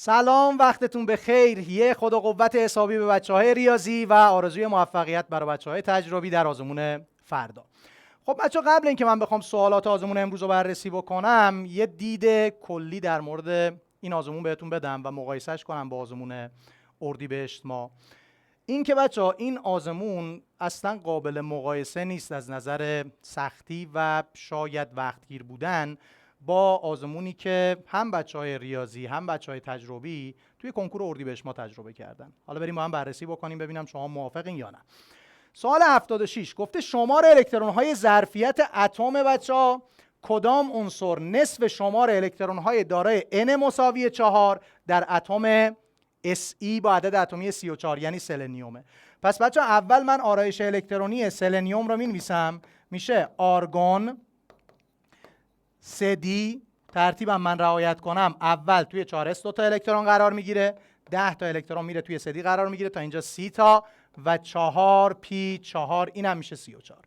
سلام، وقتتون بخیر. یه خدا قوت حسابی به بچه‌های ریاضی و آرزوی موفقیت برای بچه‌های تجربی در آزمون فردا. خب بچه‌ها، قبل اینکه من بخوام سوالات آزمون امروز رو بررسی بکنم، یه دید کلی در مورد این آزمون بهتون بدم و مقایسهش کنم با آزمون اردیبهشت ماه. این که بچه‌ها این آزمون اصلا قابل مقایسه نیست از نظر سختی و شاید وقتگیر بودن با آزمونی که هم بچه‌های ریاضی هم بچه‌های تجربی توی کنکور اردیبهشت ماه تجربه کردن. حالا بریم با هم بررسی بکنیم ببینم شما موافقین یا نه. سوال 76 گفته شمار الکترون‌های ظرفیت اتم بچه‌ها کدام عنصر نصف شمار الکترون‌های دارای n مساوی 4 در اتم Se با عدد اتمی 34 یعنی سلنیومه. پس بچه‌ها اول من آرایش الکترونی سلنیوم رو می‌نویسم، میشه آرگون 3D. ترتیبم من رعایت کنم، اول توی 4s 2 تا الکترون قرار میگیره، 10 تا الکترون میره توی 3D قرار میگیره تا اینجا 30 تا و 4p4 اینم میشه 34.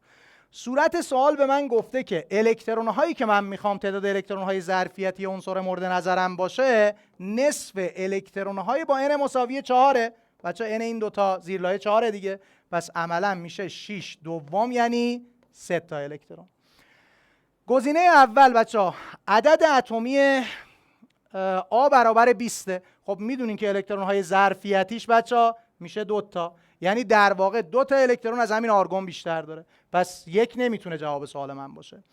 صورت سوال به من گفته که الکترون هایی که من میخوام تعداد الکترون های ظرفیتی عنصر مورد نظرم باشه نصف الکترون های با n مساوی 4. بچه n این دوتا زیر لایه 4 دیگه، پس عملا میشه 6 دوم یعنی 3 تا الکترون. گزینه اول بچه عدد اتمی A برابر 20. خب میدونین که الکترون های ظرفیتیش بچه میشه 2 تا، یعنی در واقع 2 تا الکترون از همین آرگون بیشتر داره، پس 1 نمیتونه جواب سوال من باشه.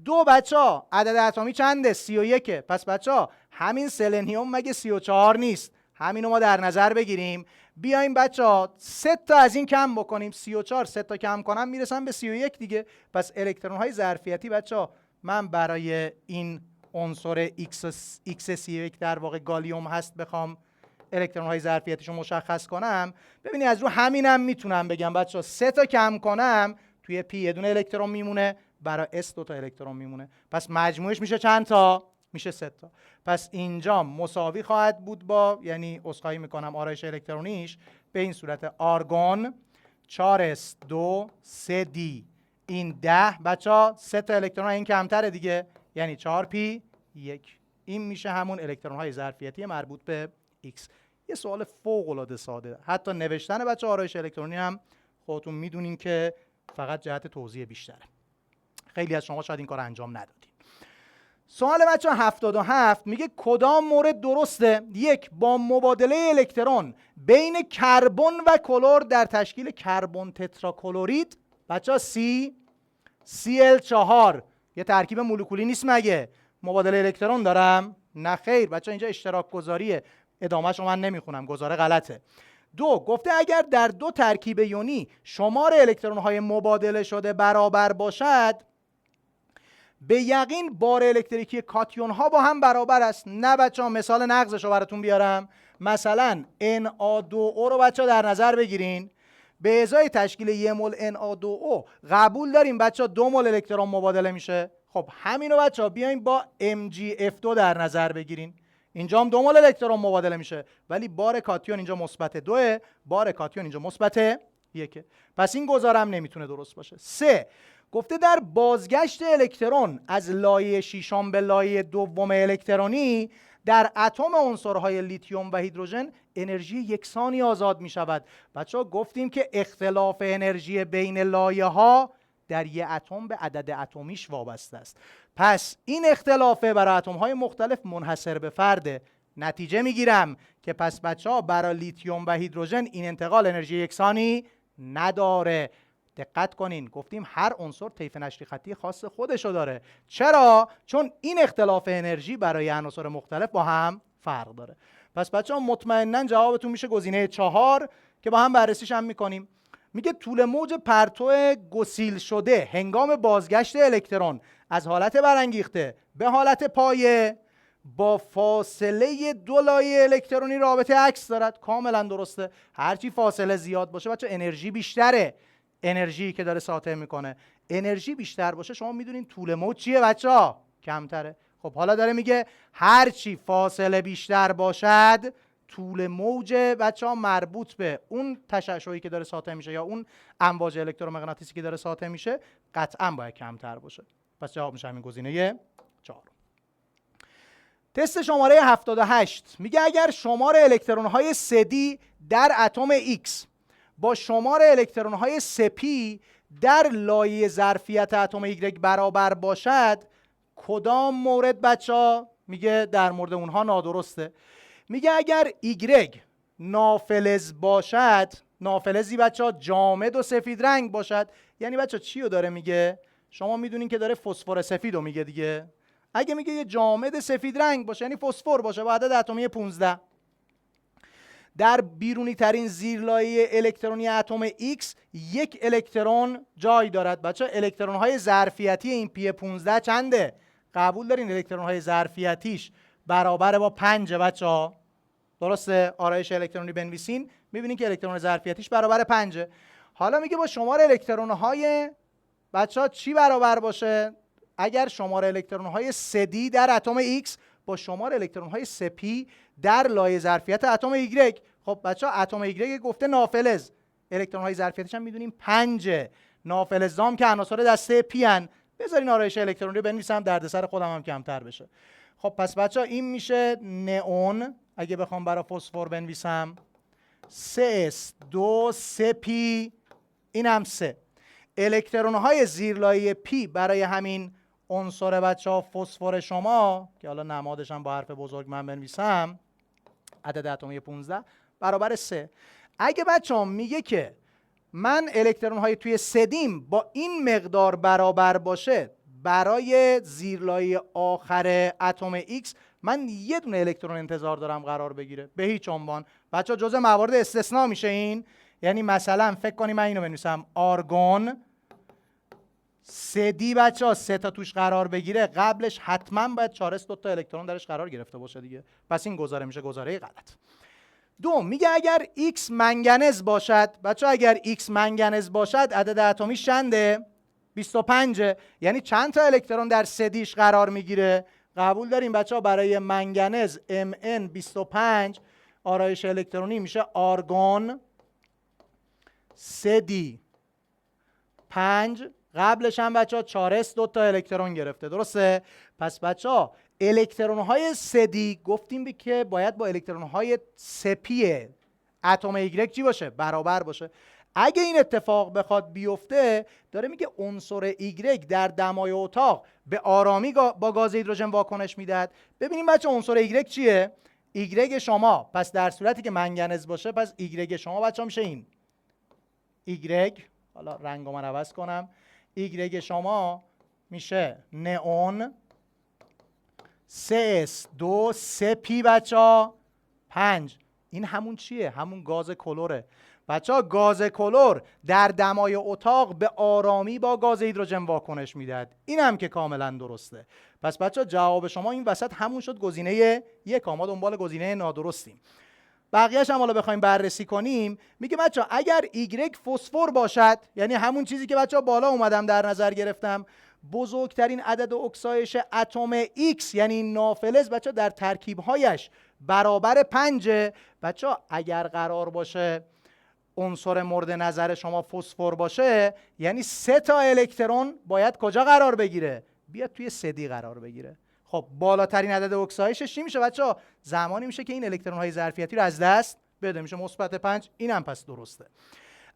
2 بچه عدد اتمی چنده؟ 31. پس بچه همین سلنیوم مگه 34 نیست؟ همینو ما در نظر بگیریم. بیایم بچه 3 تا از این کم بکنیم، 34 3 تا کم کنم میرسم به 31 دیگه. پس الکترون های ظرفیتی بچه من برای این عنصر X31 در واقع گالیوم هست بخوام الکترون های ظرفیتیش رو مشخص کنم، ببینید از رو همینم میتونم بگم بچه 3 تا کم کنم توی P یه دونه الکترون میمونه، برای S 2 تا الکترون میمونه، پس مجموعش میشه چند تا؟ میشه 3 تا. پس اینجا مساوی خواهد بود با، یعنی عذرخواهی میکنم آرایش الکترونیش به این صورت آرگون 4s 2 3d این 10 بچه 3 تا الکترون این کمتره دیگه، یعنی 4p 1. این میشه همون الکترون های ظرفیتی مربوط به X. یه سوال فوق العاده ساده، حتی نوشتن بچه آرایش الکترونی هم خودتون میدونین که فقط جهت توضیح بیشتره، خیلی از شما شاید این کار انجام ندادین. سوال بچه 77 میگه کدام مورد درسته؟ 1 با مبادله الکترون بین کربن و کلور در تشکیل کربن تتراکلورید بچه Cl4 یه ترکیب مولکولی نیست مگه؟ مبادله الکترون دارم؟ نه خیر بچه، اینجا اشتراک گذاریه، ادامهش رو من نمیخونم، گذاره غلطه. 2 گفته اگر در 2 ترکیب یونی شمار الکترون های مبادله شده برابر باشد به یقین بار الکتریکی کاتیون ها با هم برابر است. نه بچه ها، مثال نقضش رو براتون بیارم. مثلا Na2O رو بچه ها در نظر بگیرین، به ازای تشکیل 1 مول Na2O قبول داریم بچه ها 2 مول الکترون مبادله میشه. خب همینو بچه ها بیایم با MgF2 در نظر بگیرین، اینجا هم 2 مول الکترون مبادله میشه ولی بار کاتیون اینجا مثبت 2، بار کاتیون اینجا مثبت 1. پس این گزارم نمیتونه درست باشه. 3 گفته در بازگشت الکترون از لایه ششم به لایه دوم الکترونی در اتم عنصرهای لیتیوم و هیدروژن انرژی یکسانی آزاد می شود. بچه‌ها گفتیم که اختلاف انرژی بین لایه ها در یک اتم به عدد اتمیش وابسته است. پس این اختلافه برای اتم های مختلف منحصر به فرده. نتیجه میگیرم که پس بچه‌ها برای لیتیوم و هیدروژن این انتقال انرژی یکسانی نداره. دقت کنین، گفتیم هر عنصر طیف نشری خطی خاص خودشو داره. چرا؟ چون این اختلاف انرژی برای عناصر مختلف با هم فرق داره. پس بچه‌ها مطمئناً جوابتون میشه گزینه 4 که با هم بررسیش هم میکنیم. میگه طول موج پرتو گسیل شده هنگام بازگشت الکترون از حالت برانگیخته به حالت پایه با فاصله 2 لایه الکترونی رابطه عکس دارد. کاملا درسته، هرچی فاصله زیاد باشه بچه انرژی بیشتره، انرژی که داره ساطع میکنه انرژی بیشتر باشه شما میدونین طول موج چیه بچه‌ها؟ کمتره. خب حالا داره میگه هرچی فاصله بیشتر باشد طول موج بچه‌ها مربوط به اون تشعشعی که داره ساطع میشه یا اون امواج الکترومغناطیسی که داره ساطع میشه قطعا باید کمتر باشه. پس جواب میشه همین گزینه 4. تست شماره 78 میگه اگر شمار الکترون های 3D در اتم X با شمار الکترون های 3P در لایه ظرفیت اتم Y برابر باشد، کدام مورد بچه میگه در مورد اونها نادرسته؟ میگه اگر Y نافلز باشد، نافلزی بچه جامد و سفید رنگ باشد، یعنی بچه چی رو داره میگه؟ شما میدونین که داره فسفر سفید رو میگه دیگه. اگه میگه یه جامد سفید رنگ باشه یعنی فسفر باشه با عدد اتمی 15. در بیرونی ترین زیرلایه الکترونی اتم X یک الکترون جای دارد. بچه الکترون های ظرفیتی این پی 15 چنده؟ قبول دارین الکترون های ظرفیتیش برابر با 5 بچه ها؟ درسته؟ آرایش الکترونی بنویسین میبینین که الکترون ظرفیتیش برابر 5. حالا میگه با شمار الکترون های بچه ها چی برابر باشه؟ اگر شمار الکترون های 3D در اتم X با شمار الکترون های 3P در لایه ظرفیت اتم Y. خب بچه ها اتم Y گفته نافلز، الکترون های ظرفیتش هم میدونیم 5. نافلزام که عناصر دسته P ان. بذارین آرایش الکترونی رو بنویسم دردسر خودم هم کمتر بشه. خب پس بچه ها این میشه نئون، اگه بخوام برای فسفر بنویسم 3s2 3p، اینم 3. الکترون های زیرلایه P برای همین عنصر بچه ها فسفر شما که حالا نمادش هم با حرف بزرگ من بنویسم، عدد اتمی 15 برابر 3. اگه بچه ها میگه که من الکترون های توی سدیم با این مقدار برابر باشه، برای زیرلایه آخر اتم X من یه دونه الکترون انتظار دارم قرار بگیره به هیچ عنوان. بچه ها جزء موارد استثناء میشه این. یعنی مثلا فکر کنیم من اینو بنویسم آرگون 3D بچه ها 3 تا توش قرار بگیره، قبلش حتما باید 4s 2 تا الکترون درش قرار گرفته باشه دیگه. پس این گزاره میشه گزاره غلط. دو، میگه اگر X منگنز باشد، بچه ها اگر X منگنز باشد عدد اتمیش چنده؟ 25. یعنی چند تا الکترون در 3Dش قرار میگیره؟ قبول داریم بچه ها برای منگنز Mn 25 آرایش الکترونی میشه آرگون 3D 5، قبلش هم بچه ها 4s 2 تا الکترون گرفته. درسته؟ پس بچه ها الکترون های 3D گفتیم که باید با الکترون های 3p اتم Y چی باشه؟ برابر باشه. اگه این اتفاق بخواد بیفته، داره میگه عنصر Y در دمای اتاق به آرامی با گاز هیدروژن واکنش میدهد. ببینیم بچه عنصر Y چیه؟ Y شما، پس در صورتی که منگنز باشه پس Y شما بچه ها میشه این Y، حالا رنگو من عوض کنم، Y شما میشه نئون 3s2 3p بچه ها 5. این همون چیه؟ همون گاز کلوره. بچه ها گاز کلور در دمای اتاق به آرامی با گاز هیدروژن واکنش میدهد. این هم که کاملا درسته. پس بچه ها جواب شما این وسط همون شد گزینه 1. ما دنبال گزینه نادرستیم. بقیه‌اش هم حالا بخوایم بررسی کنیم، میگه بچه ها اگر Y فسفر باشد، یعنی همون چیزی که بچه ها بالا اومدم در نظر گرفتم، بزرگترین عدد اکسایش اتم X یعنی نافلز بچه ها در ترکیبهایش برابر 5. بچه ها اگر قرار باشه عنصر مورد نظر شما فسفر باشه، یعنی 3 تا الکترون باید کجا قرار بگیره؟ بیاد توی 3D قرار بگیره. خب بالاترین عدد اکسایشش چی میشه بچه‌ها؟ زمانی میشه که این الکترون های ظرفیتی رو از دست بده، میشه مثبت 5. اینم پس درسته.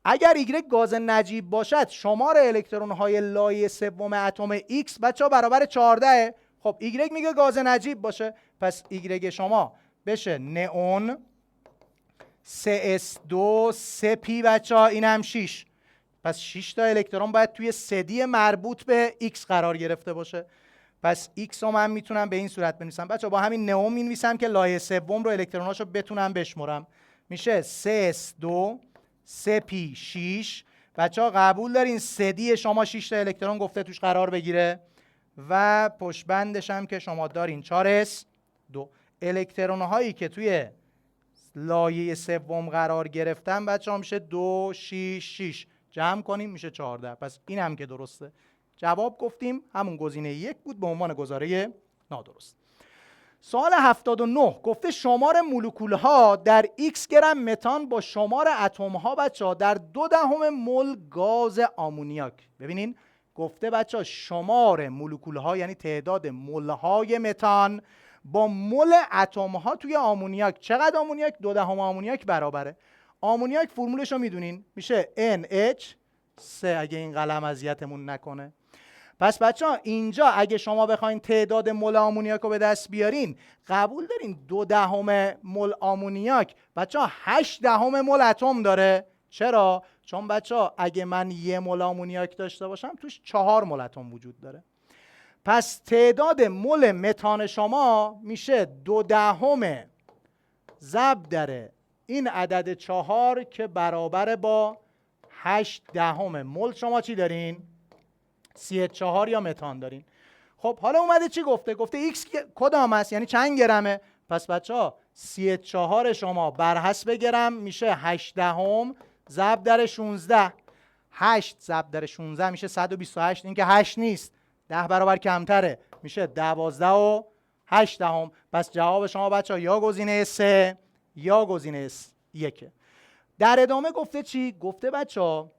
اگر Y گاز نجیب باشد، شمار الکترون های لایه سوم اتم X بچه‌ها برابر 14. خب Y میگه گاز نجیب باشه، پس Y شما بشه نئون 3s2 3p بچه ها، این هم 6. پس 6 تا الکترون باید توی 3D مربوط به X قرار گرفته باشه. پس X رو من میتونم به این صورت بنویسم بچه ها. با همین نئون مینویسم که لایه سوم رو الکتروناشو بتونم بشمرم. میشه 3s2 3p 6. بچه ها قبول دارین 3D شما 6 تا الکترون گفته توش قرار بگیره و پشت بندش هم که شما دارین 4s2. الکترون هایی که توی لایه سوم قرار گرفتن بچه ها میشه 2 6 6، جمع کنیم میشه 14. پس این هم که درسته. جواب گفتیم همون گزینه 1 بود به عنوان گزاره نادرست. سوال 79 گفته شمار مولکول ها در x گرم متان با شمار اتم ها بچه ها در 0.2 مول گاز آمونیاک. ببینین گفته بچه ها شمار مولکول ها یعنی تعداد مول های متان با مول اتم ها توی آمونیاک. چقدر آمونیاک؟ 2/10 آمونیاک برابره. آمونیاک فرمولش رو میدونین، میشه NH3 اگه این قلم اذیتمون نکنه. پس بچه‌ها اینجا اگه شما بخواین تعداد مول آمونیاک رو به دست بیارین، قبول دارین 2/10 مول آمونیاک بچه‌ها 8/10 مول اتم داره. چرا؟ چون بچه‌ها اگه من 1 مول آمونیاک داشته باشم توش 4 مول اتم وجود داره. پس تعداد مول متان شما میشه 2/10 ضرب در این عدد 4 که برابر با 8/10 مول شما چی دارین؟ CH4 یا متان دارین. خب حالا اومده چی گفته؟ گفته X کدام است؟ یعنی چند گرمه؟ پس بچه‌ها CH4 شما بر حسب گرم میشه 8/10 ضرب در 16. 8 ضرب در 16 میشه 128. این که 8 نیست، 10 برابر کمتره، میشه 12.8. پس جواب شما بچه‌ها یا گزینه 3 یا گزینه 1. در ادامه گفته چی؟ گفته بچه‌ها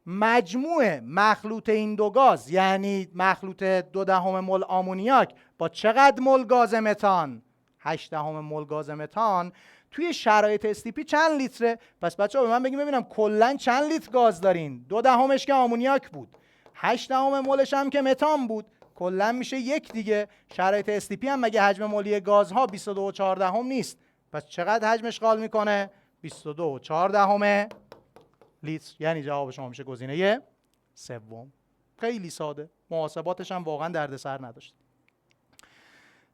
مجموع مخلوط این دو گاز، یعنی مخلوط 2/10 مول آمونیاک با چقدر مول گاز متان؟ 8/10 مول گاز متان توی شرایط استیپی چند لیتره؟ پس بچه‌ها به من بگیم ببینم کلا چند لیتر گاز دارین؟ 2/10 که آمونیاک بود، 8/10 مولش هم که متان بود، کلا میشه 1 دیگه. شرایط استیپی هم مگه حجم مولی گازها 22.4 نیست؟ پس چقدر حجم اشغال میکنه؟ 22.4 لیتر. یعنی جواب شما میشه گزینه 3. خیلی ساده، محاسباتش هم واقعا دردسر نداشت.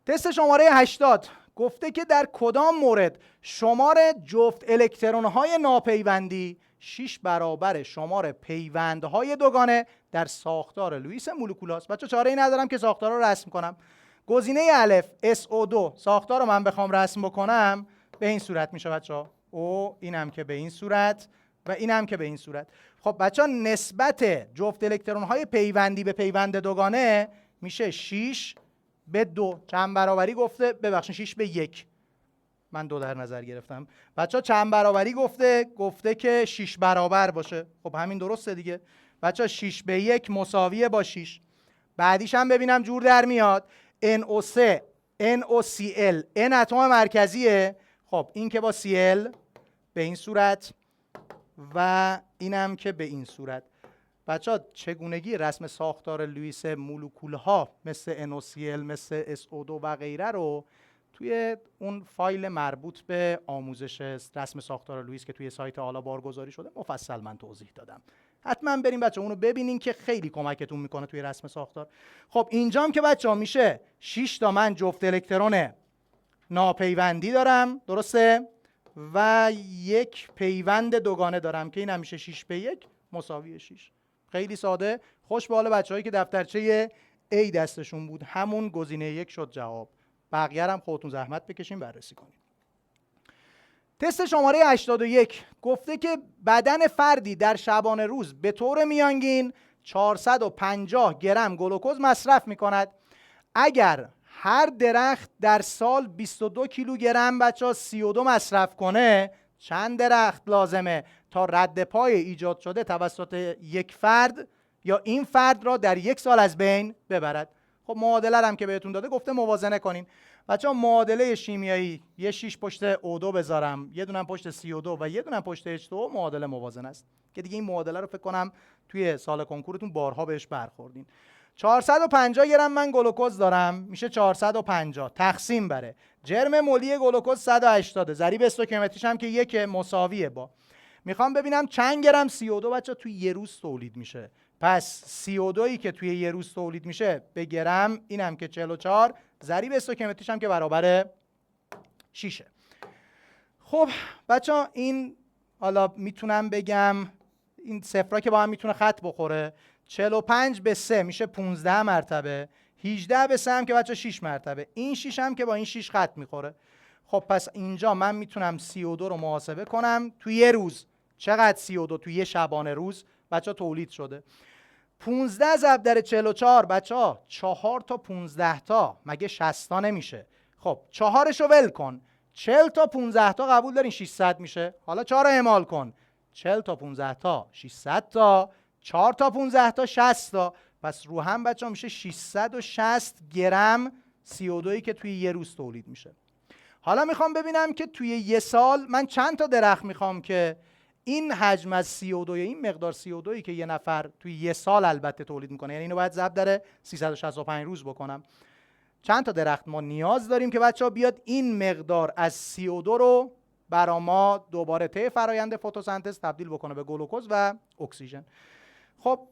تست شماره 80 گفته که در کدام مورد شمار جفت الکترون‌های ناپیوندی 6 برابر شمار پیوندهای دوگانه در ساختار لوئیس مولکول است. بچه چاره‌ای ندارم که ساختار رو رسم کنم. گزینه الف SO2 ساختار رو من بخوام رسم بکنم به این صورت میشه بچه‌ها. او اینم که به این صورت و اینم که به این صورت. خب بچه‌ها نسبت جفت الکترون‌های پیوندی به پیوند دوگانه میشه 6 به 2. چند برابری گفته؟ ببخشید 6 به 1. من 2 در نظر گرفتم. بچه‌ها چند برابری گفته که 6 برابر باشه. خب همین درسته دیگه. بچه‌ها 6 به 1 مساویه با 6. بعدیش هم ببینم جور در میاد. NO3 NOCl N اتم مرکزیه. خب این که با Cl به این صورت و اینم که به این صورت. بچه‌ها چگونگی رسم ساختار لوئیس مولکول ها مثل NOCl مثل SO2 و غیره رو توی اون فایل مربوط به آموزش رسم ساختار لوئیس که توی سایت آلا بارگذاری شده مفصل من توضیح دادم. حتما بریم بچه‌ها اونو ببینین که خیلی کمکتون میکنه توی رسم ساختار. خب اینجام که بچه‌ها میشه 6 تا من جفت الکترون ناپیوندی دارم، درسته؟ و 1 پیوند دوگانه دارم که این هم میشه 6 به 1 مساوی 6. خیلی ساده. خوش به حال بچه‌هایی که دفترچه A دستشون بود. همون گزینه 1 شد جواب. بقیه هم خودتون زحمت بکشین بررسی کنین. تست شماره 81 گفته که بدن فردی در شبانه روز به طور میانگین 450 گرم گلوکز مصرف می‌کند. اگر هر درخت در سال 22 کیلوگرم بچه‌ها CO2 مصرف کنه، چند درخت لازمه تا رد پای ایجاد شده توسط یک فرد یا این فرد را در 1 سال از بین ببرد؟ خب معادله هم که بهتون داده گفته موازنه کنین. بچه‌ها معادله شیمیایی یه 6 پشت O2 بذارم، یه دونم پشت CO2 و یه دونم پشت H2 معادله موازنه است که دیگه این معادله رو فکر کنم توی سال کنکورتون بارها بهش برخوردین. 450 گرم من گلوکز دارم، میشه 450 تقسیم بره جرم مولی گلوکز 180 ضریب استوکیومتریش هم که 1 مساویه با. میخوام ببینم چند گرم CO2 بچه توی یه روز تولید میشه. پس CO2 که توی یه روز تولید میشه به گرم، اینم که 44 ضریب استوکیومتریش هم که برابر 6. خب بچه این حالا میتونم بگم این صفرا که با هم میتونه خط بخوره. 45 به 3 میشه 15 مرتبه. 18 به 3 هم که بچه 6 مرتبه. این 6 هم که با این 6 خط میخوره. خب پس اینجا من میتونم CO2 رو محاسبه کنم توی یه روز. چقدر CO2 توی یه شبانه روز بچه تولید شده؟ 15 ضرب در 44 بچه ها 4 تا 15 تا مگه 60 تا نمیشه؟ خب 4 رو ول کن. 40 تا 15 تا قبول دارین 600 میشه. حالا 4 رو اعمال کن. 40 تا 15 تا 600 تا 4 تا 15 تا 60 تا. پس رو هم بچه ها میشه 660 گرم CO2 که توی یه روز تولید میشه. حالا میخوام ببینم که توی یه سال من چند تا درخت میخوام که این حجم از CO2، این مقدار CO2 که یه نفر توی یه سال البته تولید میکنه، یعنی اینو باید ضرب در 365 روز بکنم. چند تا درخت ما نیاز داریم که بچه‌ها بیاد این مقدار از CO2 رو برای ما دوباره طی فرایند فتوسنتز تبدیل بکنه به گلوکوز و اکسیژن. خب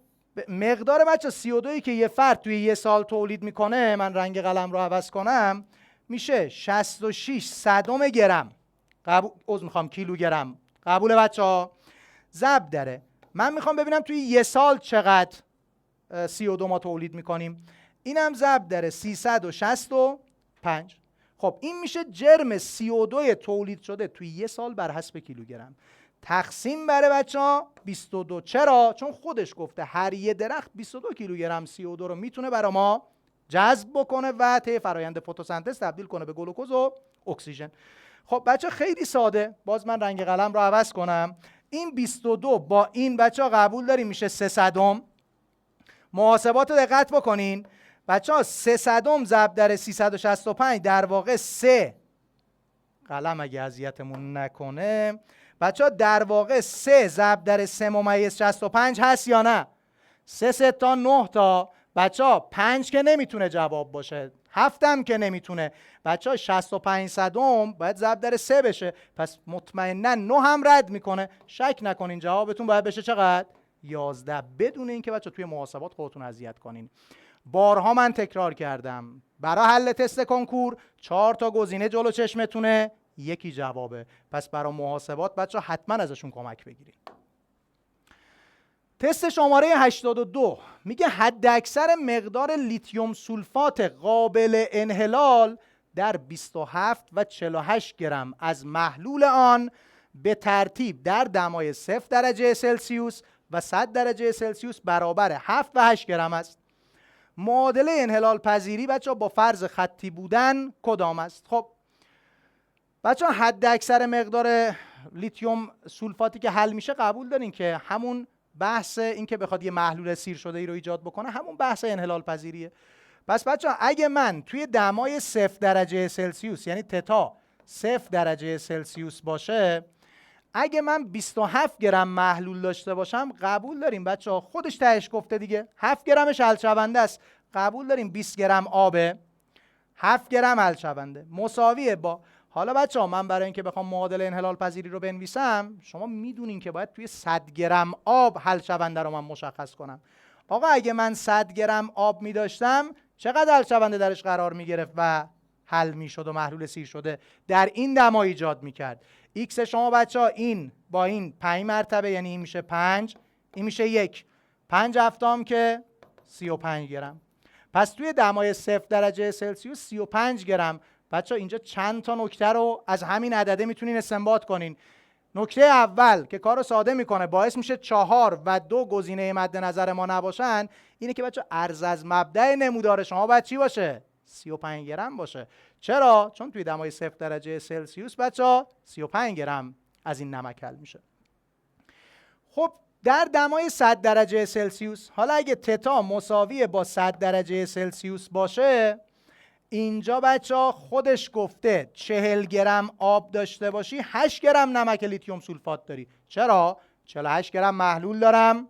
مقدار بچه CO2 که یه فرد توی یه سال تولید میکنه، من رنگ قلم رو عوض کنم، میشه 66 صدم گرم. میخوام کیلوگرم. قبول بچه‌ها؟ ضرب داره. من میخوام ببینم توی یه سال چقدر CO2 ما تولید میکنیم. اینم ضرب داره 365. خب این میشه جرم CO2 تولید شده توی یه سال بر حسب کیلوگرم. تقسیم بر بچه‌ها 22. چرا؟ چون خودش گفته هر یه درخت 22 کیلوگرم CO2 رو میتونه برای ما جذب بکنه و طی فرآیند فتوسنتز تبدیل کنه به گلوکوز و اکسیژن. خب بچه خیلی ساده، باز من رنگ قلم رو عوض کنم. این 22 با این بچه‌ها قبول داریم میشه 300. محاسبات دقت بکنین بچه‌ها. 300 ضرب در 365 در واقع 3، قلم اگه اذیتمون نکنه بچه‌ها، در واقع 3 ضرب در 3 × 65 هست یا نه؟ 3 تا 9 تا بچه‌ها. 5 که نمیتونه جواب باشه، 7 هم که نمیتونه بچه‌ها. 65 صدم باید ضرب در 3 بشه، پس مطمئنا 9 هم رد میکنه. شک نکنین جوابتون باید بشه چقدر؟ 11. بدون اینکه بچه‌ها توی محاسبات خودتون اذیت کنین. بارها من تکرار کردم برای حل تست کنکور 4 تا گزینه جلو چشمتونه، یکی جوابه. پس برای محاسبات بچه‌ها حتما ازشون کمک بگیرید. تست شماره 82 میگه حداکثر مقدار لیتیوم سولفات قابل انحلال در 27 و 48 گرم از محلول آن به ترتیب در دمای 0 درجه سلسیوس و 100 درجه سلسیوس برابر 7 و 8 گرم است. معادله انحلال پذیری بچه‌ها با فرض خطی بودن کدام است؟ خب بچه‌ها حد اکثر مقدار لیتیوم سولفاتی که حل میشه قبول دارین که همون بحث این که بخواد یه محلول سیر شده ای رو ایجاد بکنه همون بحث انحلال پذیریه. پس بچه‌ها اگه من توی دمای 0 درجه سلسیوس یعنی تتا 0 درجه سلسیوس باشه، اگه من 27 گرم محلول داشته باشم قبول داریم بچه‌ها، خودش تهش گفته دیگه 7 گرمش حل شونده است، قبول داریم 20 گرم آبه، 7 گرم حل شونده مساویه با. حالا بچه‌ها من برای اینکه بخوام معادله انحلال پذیری رو بنویسم، شما میدونین که باید توی 100 گرم آب حل شونده رو من مشخص کنم. آقا اگه من 100 گرم آب می‌داشتم چقدر حل شونده درش قرار می‌گرفت و حل می‌شد و محلول سیر شده در این دما ایجاد می‌کرد؟ ایکس شما بچه‌ها این با این 5 مرتبه، یعنی این میشه 5، این میشه 1، 5 هفتم که 35 گرم. پس توی دمای 0 درجه سلسیوس 35 گرم. بچه‌ها اینجا چند تا نکته رو از همین عدده میتونین استنباط کنین. نکته اول که کارو ساده میکنه، باعث میشه 4 و 2 گزینه مد نظر ما نباشن، اینه که بچه‌ها عرض از مبدأ نمودار شما باید چی باشه؟ 35 گرم باشه. چرا؟ چون توی دمای 0 درجه سلسیوس بچه‌ها 35 گرم از این نمک حل میشه. خب در دمای 100 درجه سلسیوس، حالا اگه تتا مساوی با 100 درجه سلسیوس باشه، اینجا بچه‌ها خودش گفته 40 گرم آب داشته باشی 8 گرم نمک لیتیوم سولفات داری. چرا؟ 48 گرم محلول دارم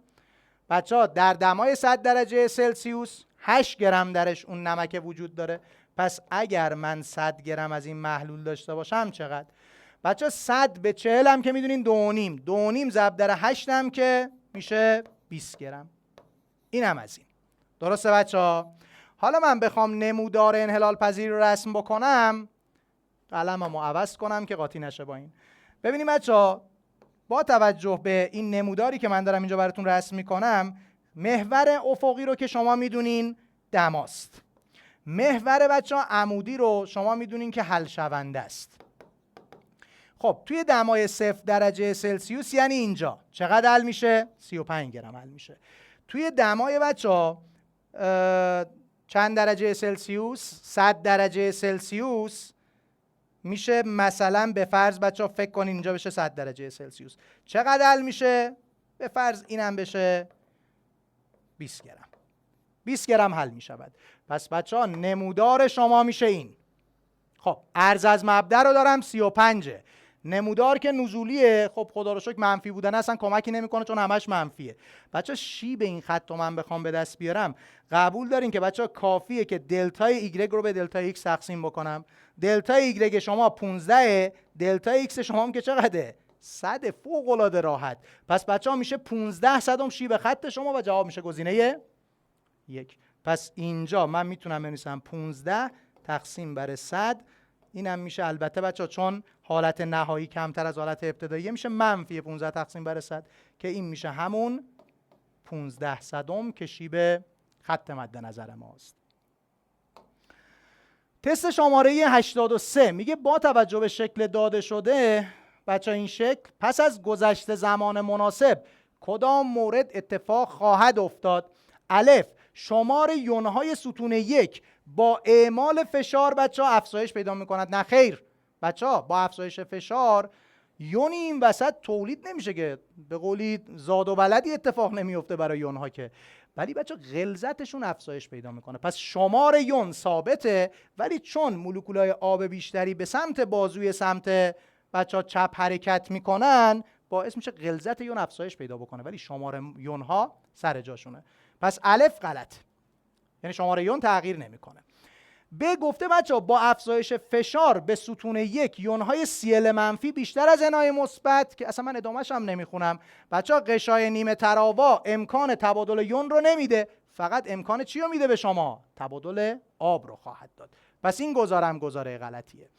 بچه‌ها، در دمای 100 درجه سلسیوس 8 گرم درش اون نمک وجود داره. پس اگر من 100 گرم از این محلول داشته باشم چقدر؟ بچه‌ها 100 به 40 هم که میدونین 2.5 ضرب در 8 هم که میشه 20 گرم. این هم از این. درسته بچه‌ها؟ حالا من بخوام نمودار انحلال پذیری رو رسم بکنم، قلممو عوض کنم که قاطی نشه با این. ببینید بچه‌ها، با توجه به این نموداری که من دارم اینجا براتون رسم میکنم، محور افقی رو که شما میدونین دماست، محور بچه‌ها عمودی رو شما میدونین که حل شونده است. خب توی دمای 0 درجه سلسیوس یعنی اینجا چقدر حل میشه؟ 35 گرم حل میشه. توی دمای بچه‌ها چند درجه سلسیوس؟ 100 درجه سلسیوس میشه مثلا به فرض بچه‌ها فکر کنین اینجا بشه 100 درجه سلسیوس، چقدر حل میشه؟ به فرض اینم بشه 20 گرم. 20 گرم حل می شود. پس بچه ها نمودار شما میشه این. خب عرض از مبدا رو دارم 35. نمودار که نزولیه، خب خدا رو شکر منفی بودن اصلا کمکی نمیکنه چون همش منفیه. بچه شیب این خط رو من بخوام به دست بیارم، قبول دارین که بچه کافیه که دلتای ایگرگ رو به دلتای ایکس تقسیم بکنم. دلتای ایگرگ شما 15، دلتای ایکس شما هم که چقدره؟ 100. فوق العاده راحت. پس بچه ها میشه 15 صدم شیب خط شما و جواب میشه گزینه 1. پس اینجا من میتونم بنویسم 15 تقسیم بر 100. اینم میشه البته بچه چون حالت نهایی کمتر از حالت ابتدایی میشه منفی 15 تقسیم بر 100 که این میشه همون 15 صدم که شیب خط مد نظر ماست. تست شماره 83 میگه با توجه به شکل داده شده بچه این شکل پس از گذشت زمان مناسب کدام مورد اتفاق خواهد افتاد؟ الف، شمار یونهای ستون 1 با اعمال فشار بچه ها افزایش پیدا میکند. نه خیر بچه ها، با افزایش فشار یونی این وسط تولید نمیشه که به قولی زاد و ولدی اتفاق نمیفته برای یونها که، ولی بچه غلظتشون افزایش پیدا میکنه. پس شمار یون ثابته، ولی چون مولکولای آب بیشتری به سمت بازوی سمت بچه ها چپ حرکت میکنن باعث میشه غلظت یون افزایش پیدا بکنه، ولی شمار یون ها سر جاشونه. پس الف غلط، یعنی شماره یون تغییر نمیکنه. به گفته بچه با افزایش فشار به ستون 1 یونهای سیل منفی بیشتر از انای مثبت، که اصلا من ادامهش هم نمیخونم بچه ها، غشای نیمه تراوا امکان تبادل یون رو نمیده، فقط امکان چی رو میده به شما؟ تبادل آب رو خواهد داد. پس این گزارم گزاره غلطیه.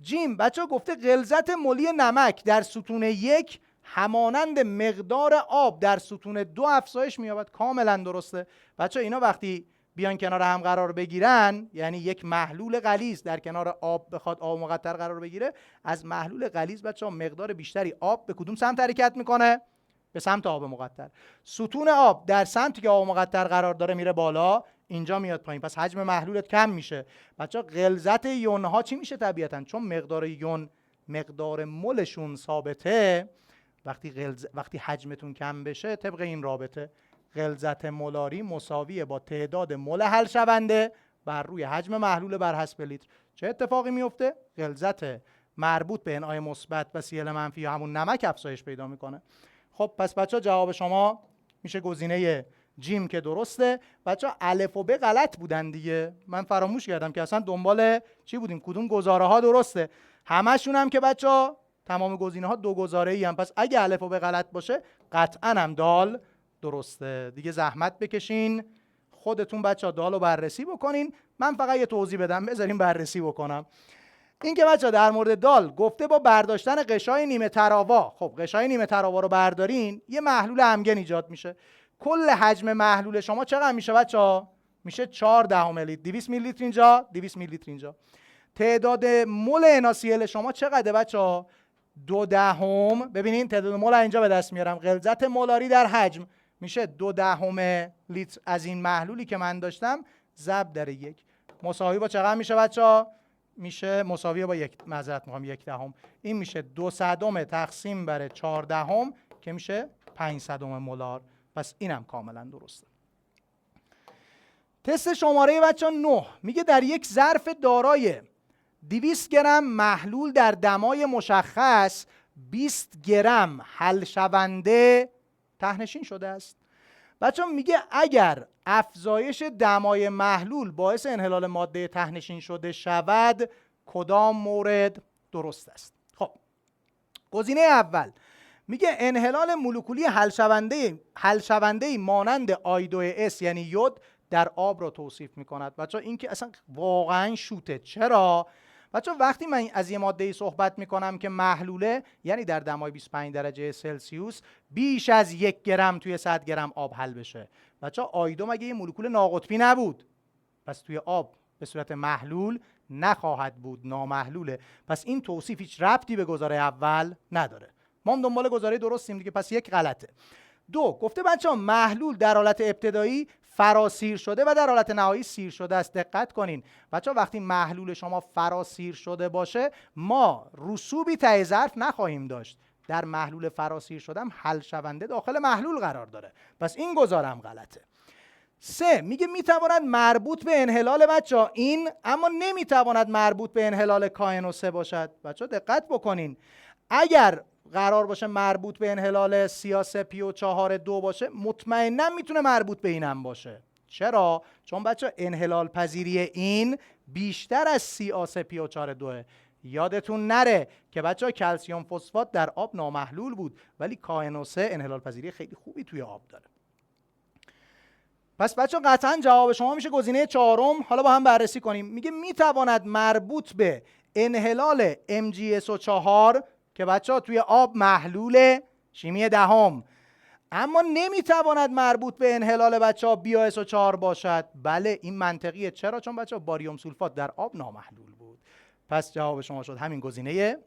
جیم بچه ها گفته غلظت ملی نمک در ستون 1 همانند مقدار آب در ستون 2 افزایش می‌یابد. کاملا درسته بچه. اینا وقتی بیان کنار هم قرار بگیرن، یعنی یک محلول غلیظ در کنار آب بخواد آب مقطر قرار بگیره، از محلول غلیظ بچه‌ها مقدار بیشتری آب به کدوم سمت حرکت میکنه؟ به سمت آب مقطر. ستون آب در سمتی که آب مقطر قرار داره میره بالا، اینجا میاد پایین، پس حجم محلولت کم میشه. بچه‌ها غلظت یون ها چی میشه طبیعتاً؟ چون مقدار یون مقدار مولشون ثابته، وقتی حجمتون کم بشه طبق این رابطه غلظت مولاری مساویه با تعداد مول حل شونده بر روی حجم محلول بر حسب لیتر. چه اتفاقی میفته؟ غلظت مربوط به انای مثبت و سیل منفی یا همون نمک افزایش پیدا میکنه. خب پس بچه‌ها جواب شما میشه گزینه جیم که درسته. بچه‌ها الف و ب غلط بودن دیگه، من فراموش کردم که اصلا دنبال چی بودیم، کدوم گزاره ها درسته. همشون هم که بچه‌ها تمام گزینه ها دو گزاره ای هم، پس اگه الف و ب غلط باشه قطعا هم دال درسته. دیگه زحمت بکشین خودتون بچه‌ها دال رو بررسی بکنین. من فقط یه توضیح بدم، بذارین بررسی بکنم. این که بچه‌ها در مورد دال گفته با برداشتن غشای نیمه تراوا، خب غشای نیمه تراوا رو بردارین یه محلول همگن ایجاد میشه. کل حجم محلول شما چقدر میشه بچه‌ها؟ میشه 4 لیتر. 200 میلی لیتر اینجا، 200 میلی لیتر اینجا. تعداد مول NaCl شما چقدره بچه‌ها؟ 0.2. ببینین تعداد مول اینجا به دست میارم. غلظت مولاری در حجم میشه 0.2 لیتر از این محلولی که من داشتم ضرب در 1 مساوی با چقدر میشه بچه‌ها؟ میشه مساوی با 1/10. این میشه 200 تقسیم بر 14 که میشه 500 مولار. پس اینم کاملا درسته. تست شماره بچه‌ها 9 میگه در یک ظرف دارای 200 گرم محلول در دمای مشخص 20 گرم حل شونده ته‌نشین شده است. بچه‌ها میگه اگر افزایش دمای محلول باعث انحلال ماده ته‌نشین شده شود کدام مورد درست است؟ خب گزینه اول میگه انحلال مولکولی حل شونده مانند I2S یعنی یود در آب را توصیف میکند. بچه‌ها این که اصلا واقعا شوته. چرا؟ بچه‌ها وقتی من از یه ماده‌ای صحبت میکنم که محلوله، یعنی در دمای 25 درجه سلسیوس بیش از 1 گرم توی 100 گرم آب حل بشه. بچه‌ها I2 مگه یه مولکول ناقطبی نبود؟ پس توی آب به صورت محلول نخواهد بود، نامحلوله. پس این توصیف هیچ ربطی به گزاره اول نداره. ما هم دنبال گزاره درستیم دیگه، پس 1 غلطه. 2 گفته بچه‌ها محلول در حالت ابتدایی فراسیر شده و در حالت نهایی سیر شده است. دقت کنین بچه‌ها، وقتی محلول شما فراسیر شده باشه ما رسوبی ته ظرف نخواهیم داشت. در محلول فراسیر شدم حل شونده داخل محلول قرار داره. پس این گزارم غلطه. 3 میگه میتواند مربوط به انحلال بچه این، اما نمیتواند مربوط به انحلال کاین و 3 باشد. بچه دقت بکنین، اگر قرار باشه مربوط به انحلال سیاسه پی و 4 2 باشه، مطمئنا میتونه مربوط به اینم باشه. چرا؟ چون بچه انحلال پذیری این بیشتر از سیاسه پی و 4 2. یادتون نره که بچه کلسیم فسفات در آب نامحلول بود، ولی کاین و 3 انحلال پذیری خیلی خوبی توی آب داره. پس بچه قطعا جواب شما میشه گزینه 4. حالا با هم بررسی کنیم. میگه میتواند مربوط به انحلال MgSO4 که بچه توی آب محلول شیمی 10، اما نمیتواند مربوط به انحلال بچه BaSO4 باشد. بله این منطقیه. چرا؟ چون بچه باریوم سولفات در آب نامحلول بود. پس جواب شما شد همین گزینه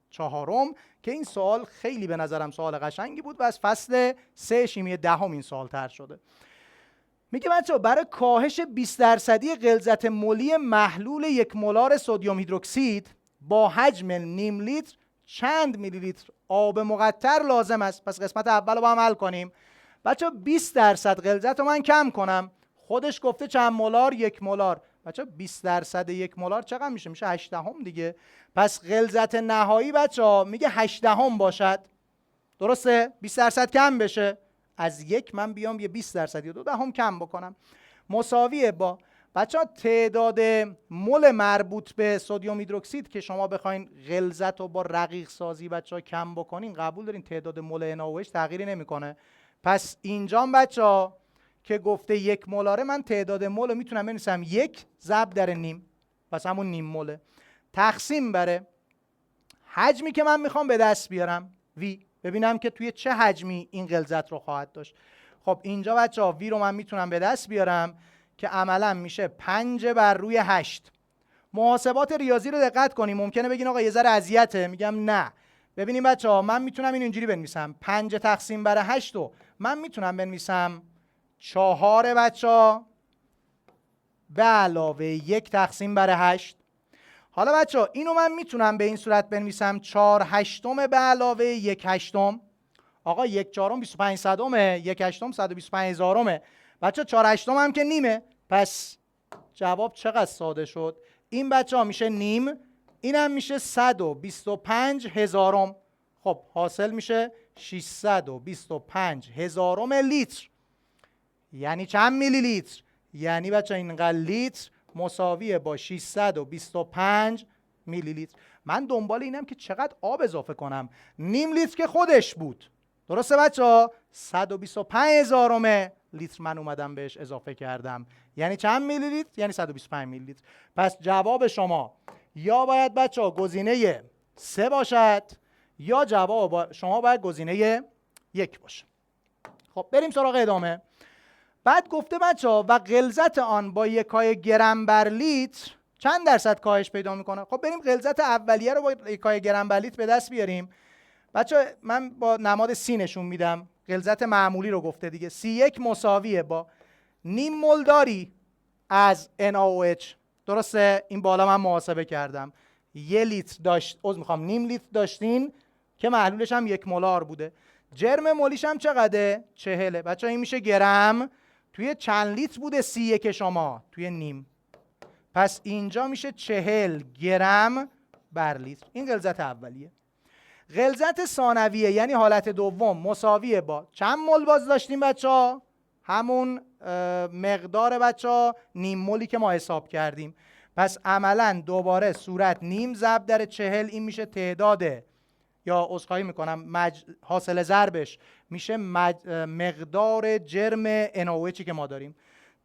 4 که این سوال خیلی به نظرم سوال قشنگی بود و از فصل 3 شیمی 10 این سوال طرح شده. میگه بچه برای کاهش 20% غلظت ملی محلول 1 مولار سدیم هیدروکسید با حجم نیم لیتر چند میلی لیتر آب مقطر لازم است. پس قسمت اول رو با هم حل کنیم. بچه 20% غلظت رو من کم کنم. خودش گفته چند مولار؟ 1 مولار. بچه 20% 1 مولار چقدر میشه؟ میشه 8 دیگه. پس غلظت نهایی بچه میگه 8 باشد. درسته؟ 20% کم بشه. از 1 من بیام یه 20% یا 2 کم بکنم، مساویه با بچه تعداد مول مربوط به سدیم هیدروکسید که شما بخواین غلظت رو با رقیق سازی بچه کم بکنین، قبول دارین تعداد مول NaOH تغییری نمیکنه. پس اینجام بچه که گفته 1 مولاره، من تعداد مول رو میتونم بنویسم 1 ضرب در نیم، پس همون نیم موله، تقسیم بره حجمی که من میخوام به دست بیارم وی، ببینم که توی چه حجمی این غلظت رو خواهد داشت. خب اینجا بچه‌ها وی رو من میتونم به دست بیارم که عملا میشه 5 بر روی 8. محاسبات ریاضی رو دقت کنیم. ممکنه بگین آقا یه ذره اذیته. میگم نه. ببینیم بچه‌ها من میتونم اینجوری بنویسم 5 تقسیم بر 8 رو من میتونم بنویسم 4 بچه‌ها به علاوه 1 تقسیم بر 8. حالا بچه‌ها اینو من میتونم به این صورت بنویسم 4/8 به علاوه 1/8. آقا 1/4 25 صدمه، 1/8 125,000. بچه‌ها 4/8 هم که نیمه. پس جواب چقدر ساده شد؟ این بچه‌ها میشه نیم، اینم میشه 125,000. خب حاصل میشه 625,000 لیتر. یعنی چند میلی لیتر؟ یعنی بچه‌ها اینقدر لیتر مساویه با 625 میلی لیتر. من دنبال اینم که چقدر آب اضافه کنم. نیم لیتر که خودش بود، درسته بچه‌ها؟ 125,000 لیتر من اومدم بهش اضافه کردم. یعنی چند میلی لیتر؟ یعنی 125 میلی لیتر. پس جواب شما یا باید بچه‌ها گزینه 3 باشد یا جواب شما باید گزینه 1 باشه. خب بریم سراغ ادامه. بعد گفته بچه‌ها و غلظت آن با 1 گرم بر لیتر چند درصد کاهش پیدا میکنه؟ خب بریم غلظت اولیه رو با 1 گرم بر لیتر به دست بیاریم. بچه‌ها من با نماد سی نشون میدم. غلظت معمولی رو گفته دیگه. C1 مساویه با نیم مول داری از NaOH. درسته؟ این بالا من محاسبه کردم. 1 لیتر داشت، نیم لیتر داشتین که محلولش هم 1 مولار بوده. جرم مولیش هم چقدره؟ 40. بچه‌ها این میشه گرم. توی چند لیتر بوده C1 شما؟ توی نیم. پس اینجا میشه 40 گرم بر لیتر. این غلظت اولیه. غلظت ثانویه یعنی حالت دوم مساویه با چند مول باز داشتیم بچه‌ها؟ همون مقدار بچه‌ها نیم مولی که ما حساب کردیم. پس عملا دوباره صورت نیم ضرب در 40، این میشه تعداد یا عذرخواهی میکنم حاصل ضربش میشه مقدار جرم NaOH که ما داریم،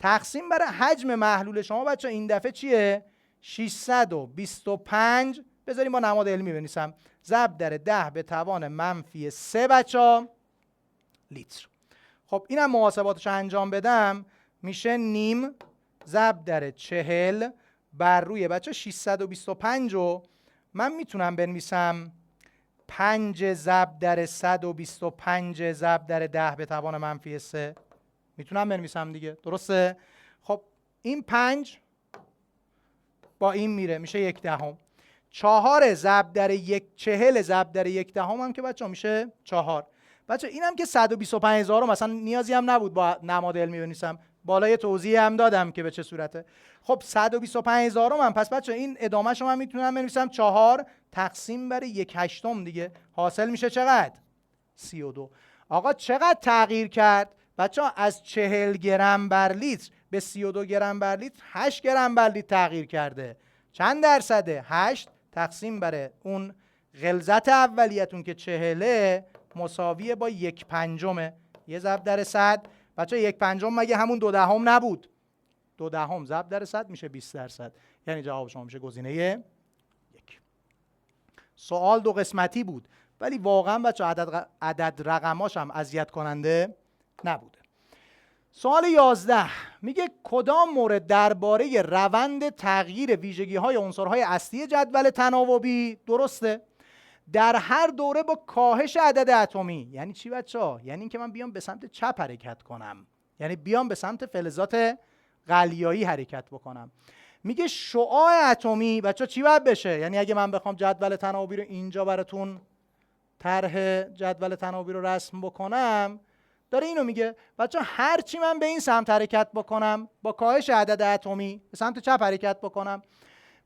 تقسیم بر حجم محلول شما بچه این دفعه چیه؟ 625 بذاریم با نماد علمی بنویسم ضرب در 10 به توان منفی 3 بچه لیتر. خب اینم محاسباتش انجام بدم میشه نیم ضرب در 40 بر روی بچه 625 رو من میتونم بنویسم 5 ضرب در 125 ضرب در 10 به توان منفی 3. میتونم بنویسم دیگه، درسته؟ خب این 5 با این میره میشه 1/10. 4 ضرب در 40 ضرب در 1/10 هم که بچه میشه 4. بچه اینم که 125,000 مثلا نیازی هم نبود با نماد علمی بنویسم، بالای توضیح هم دادم که به چه صورته. خب 125,000 من، پس بچه این ادامه شما میتونم بنویسم 4 تقسیم بر 1/8 دیگه، حاصل میشه چقدر؟ 32. آقا چقدر تغییر کرد؟ بچه ها از 40 گرم بر لیتر به 32 گرم بر لیتر 8 گرم بر لیتر تغییر کرده. چند درصده؟ 8 تقسیم بر اون غلظت اولیتون که 40 مساویه با 1/5. یه ضرب در 100. بچه 1/5 مگه همون 2/10 نبود؟ 2/10 ضرب در 100 میشه 20%. یعنی جواب شما میشه گزینه 1. سوال 2 قسمتی بود ولی واقعا بچه عدد رقماش هم اذیت کننده نبوده. سوال 11 میگه کدام مورد درباره روند تغییر ویژگی‌های عنصرهای اصلی جدول تناوبی درسته؟ در هر دوره با کاهش عدد اتمی. یعنی چی بچه‌ها؟ یعنی اینکه من بیام به سمت چپ حرکت کنم، یعنی بیام به سمت فلزات قلیایی حرکت بکنم. میگه شعاع اتمی بچه‌ها چی باید بشه؟ یعنی اگه من بخوام جدول تناوبی رو اینجا براتون طرح جدول تناوبی رو رسم بکنم، داره اینو میگه بچه‌ها هر چی من به این سمت حرکت بکنم با کاهش عدد اتمی به سمت چپ حرکت بکنم،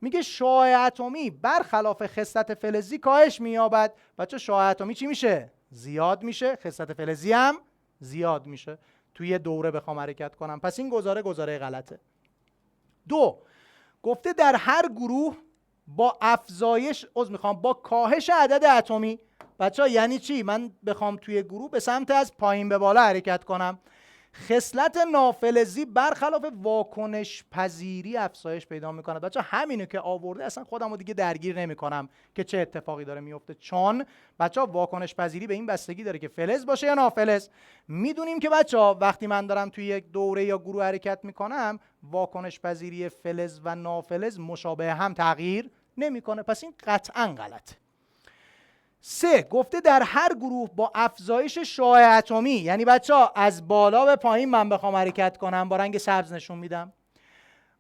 میگه شعاع اتمی برخلاف خصلت فلزی کاهش مییابد. بچه شعاع اتمی چی میشه؟ زیاد میشه. خصلت فلزی هم زیاد میشه توی دوره بخوام حرکت کنم. پس این گزاره غلطه. 2 گفته در هر گروه با افزایش با کاهش عدد اتمی. بچه یعنی چی؟ من بخوام توی گروه به سمت از پایین به بالا حرکت کنم، خصلت نافلزی برخلاف واکنش پذیری افزایش پیدا میکنه. بچه همینو که آورده اصلا خودمو دیگه درگیر نمیکنم که چه اتفاقی داره میفته، چون بچه واکنش پذیری به این بستگی داره که فلز باشه یا نافلز. میدونیم که بچه وقتی من دارم توی یک دوره یا گروه حرکت میکنم واکنش پذیری فلز و نافلز مشابه هم تغییر نمیکنه. پس این قطعا غلطه. 3 گفته در هر گروه با افزایش شعاع اتمی، یعنی بچه‌ها از بالا به پایین من بخوام حرکت کنم با رنگ سبز نشون میدم،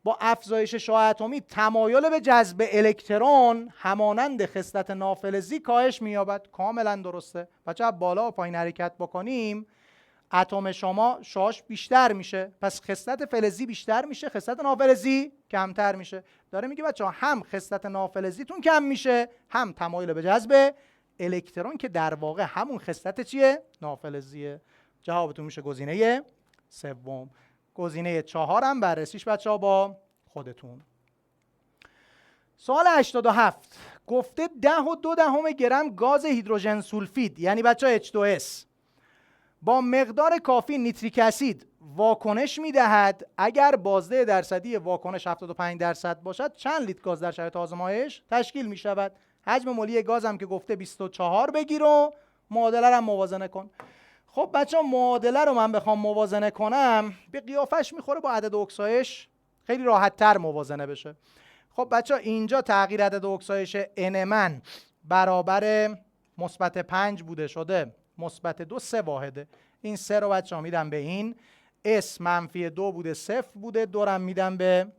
با افزایش شعاع اتمی تمایل به جذب الکترون همانند خصلت نافلزی کاهش می‌یابد. کاملا درسته. بچه‌ها بالا و پایین حرکت بکنیم اتم شما شعاعش بیشتر میشه، پس خصلت فلزی بیشتر میشه، خصلت نافلزی کمتر میشه. داره میگه بچه‌ها هم خصلت نافلزیتون کم میشه هم تمایل به جذب الکترون که در واقع همون خصلت چیه؟ نافلزیه. جوابتون میشه گزینه 3. گزینه 4 هم بررسیش بچه‌ها با خودتون. سوال 87 گفته 10.2 گرم گاز هیدروژن سولفید، یعنی بچه‌ها H2S، با مقدار کافی نیتریک اسید واکنش میدهد. اگر بازده درصدی واکنش 75% باشد چند لیتر گاز در شرایط آزمایش تشکیل می شود؟ حجم مولی گاز هم که گفته 24 بگیر و معادله رو موازنه کن. خب بچه‌ها معادله رو من بخوام موازنه کنم به قیافش میخوره با عدد اکسایش خیلی راحت تر موازنه بشه. خب بچه‌ها اینجا تغییر عدد اکسایش n من برابر -5 بوده شده -2 3 واحده. این 3 رو بچه‌ها میدم به این، s -2 بوده 0 بوده، 2 رو میدم به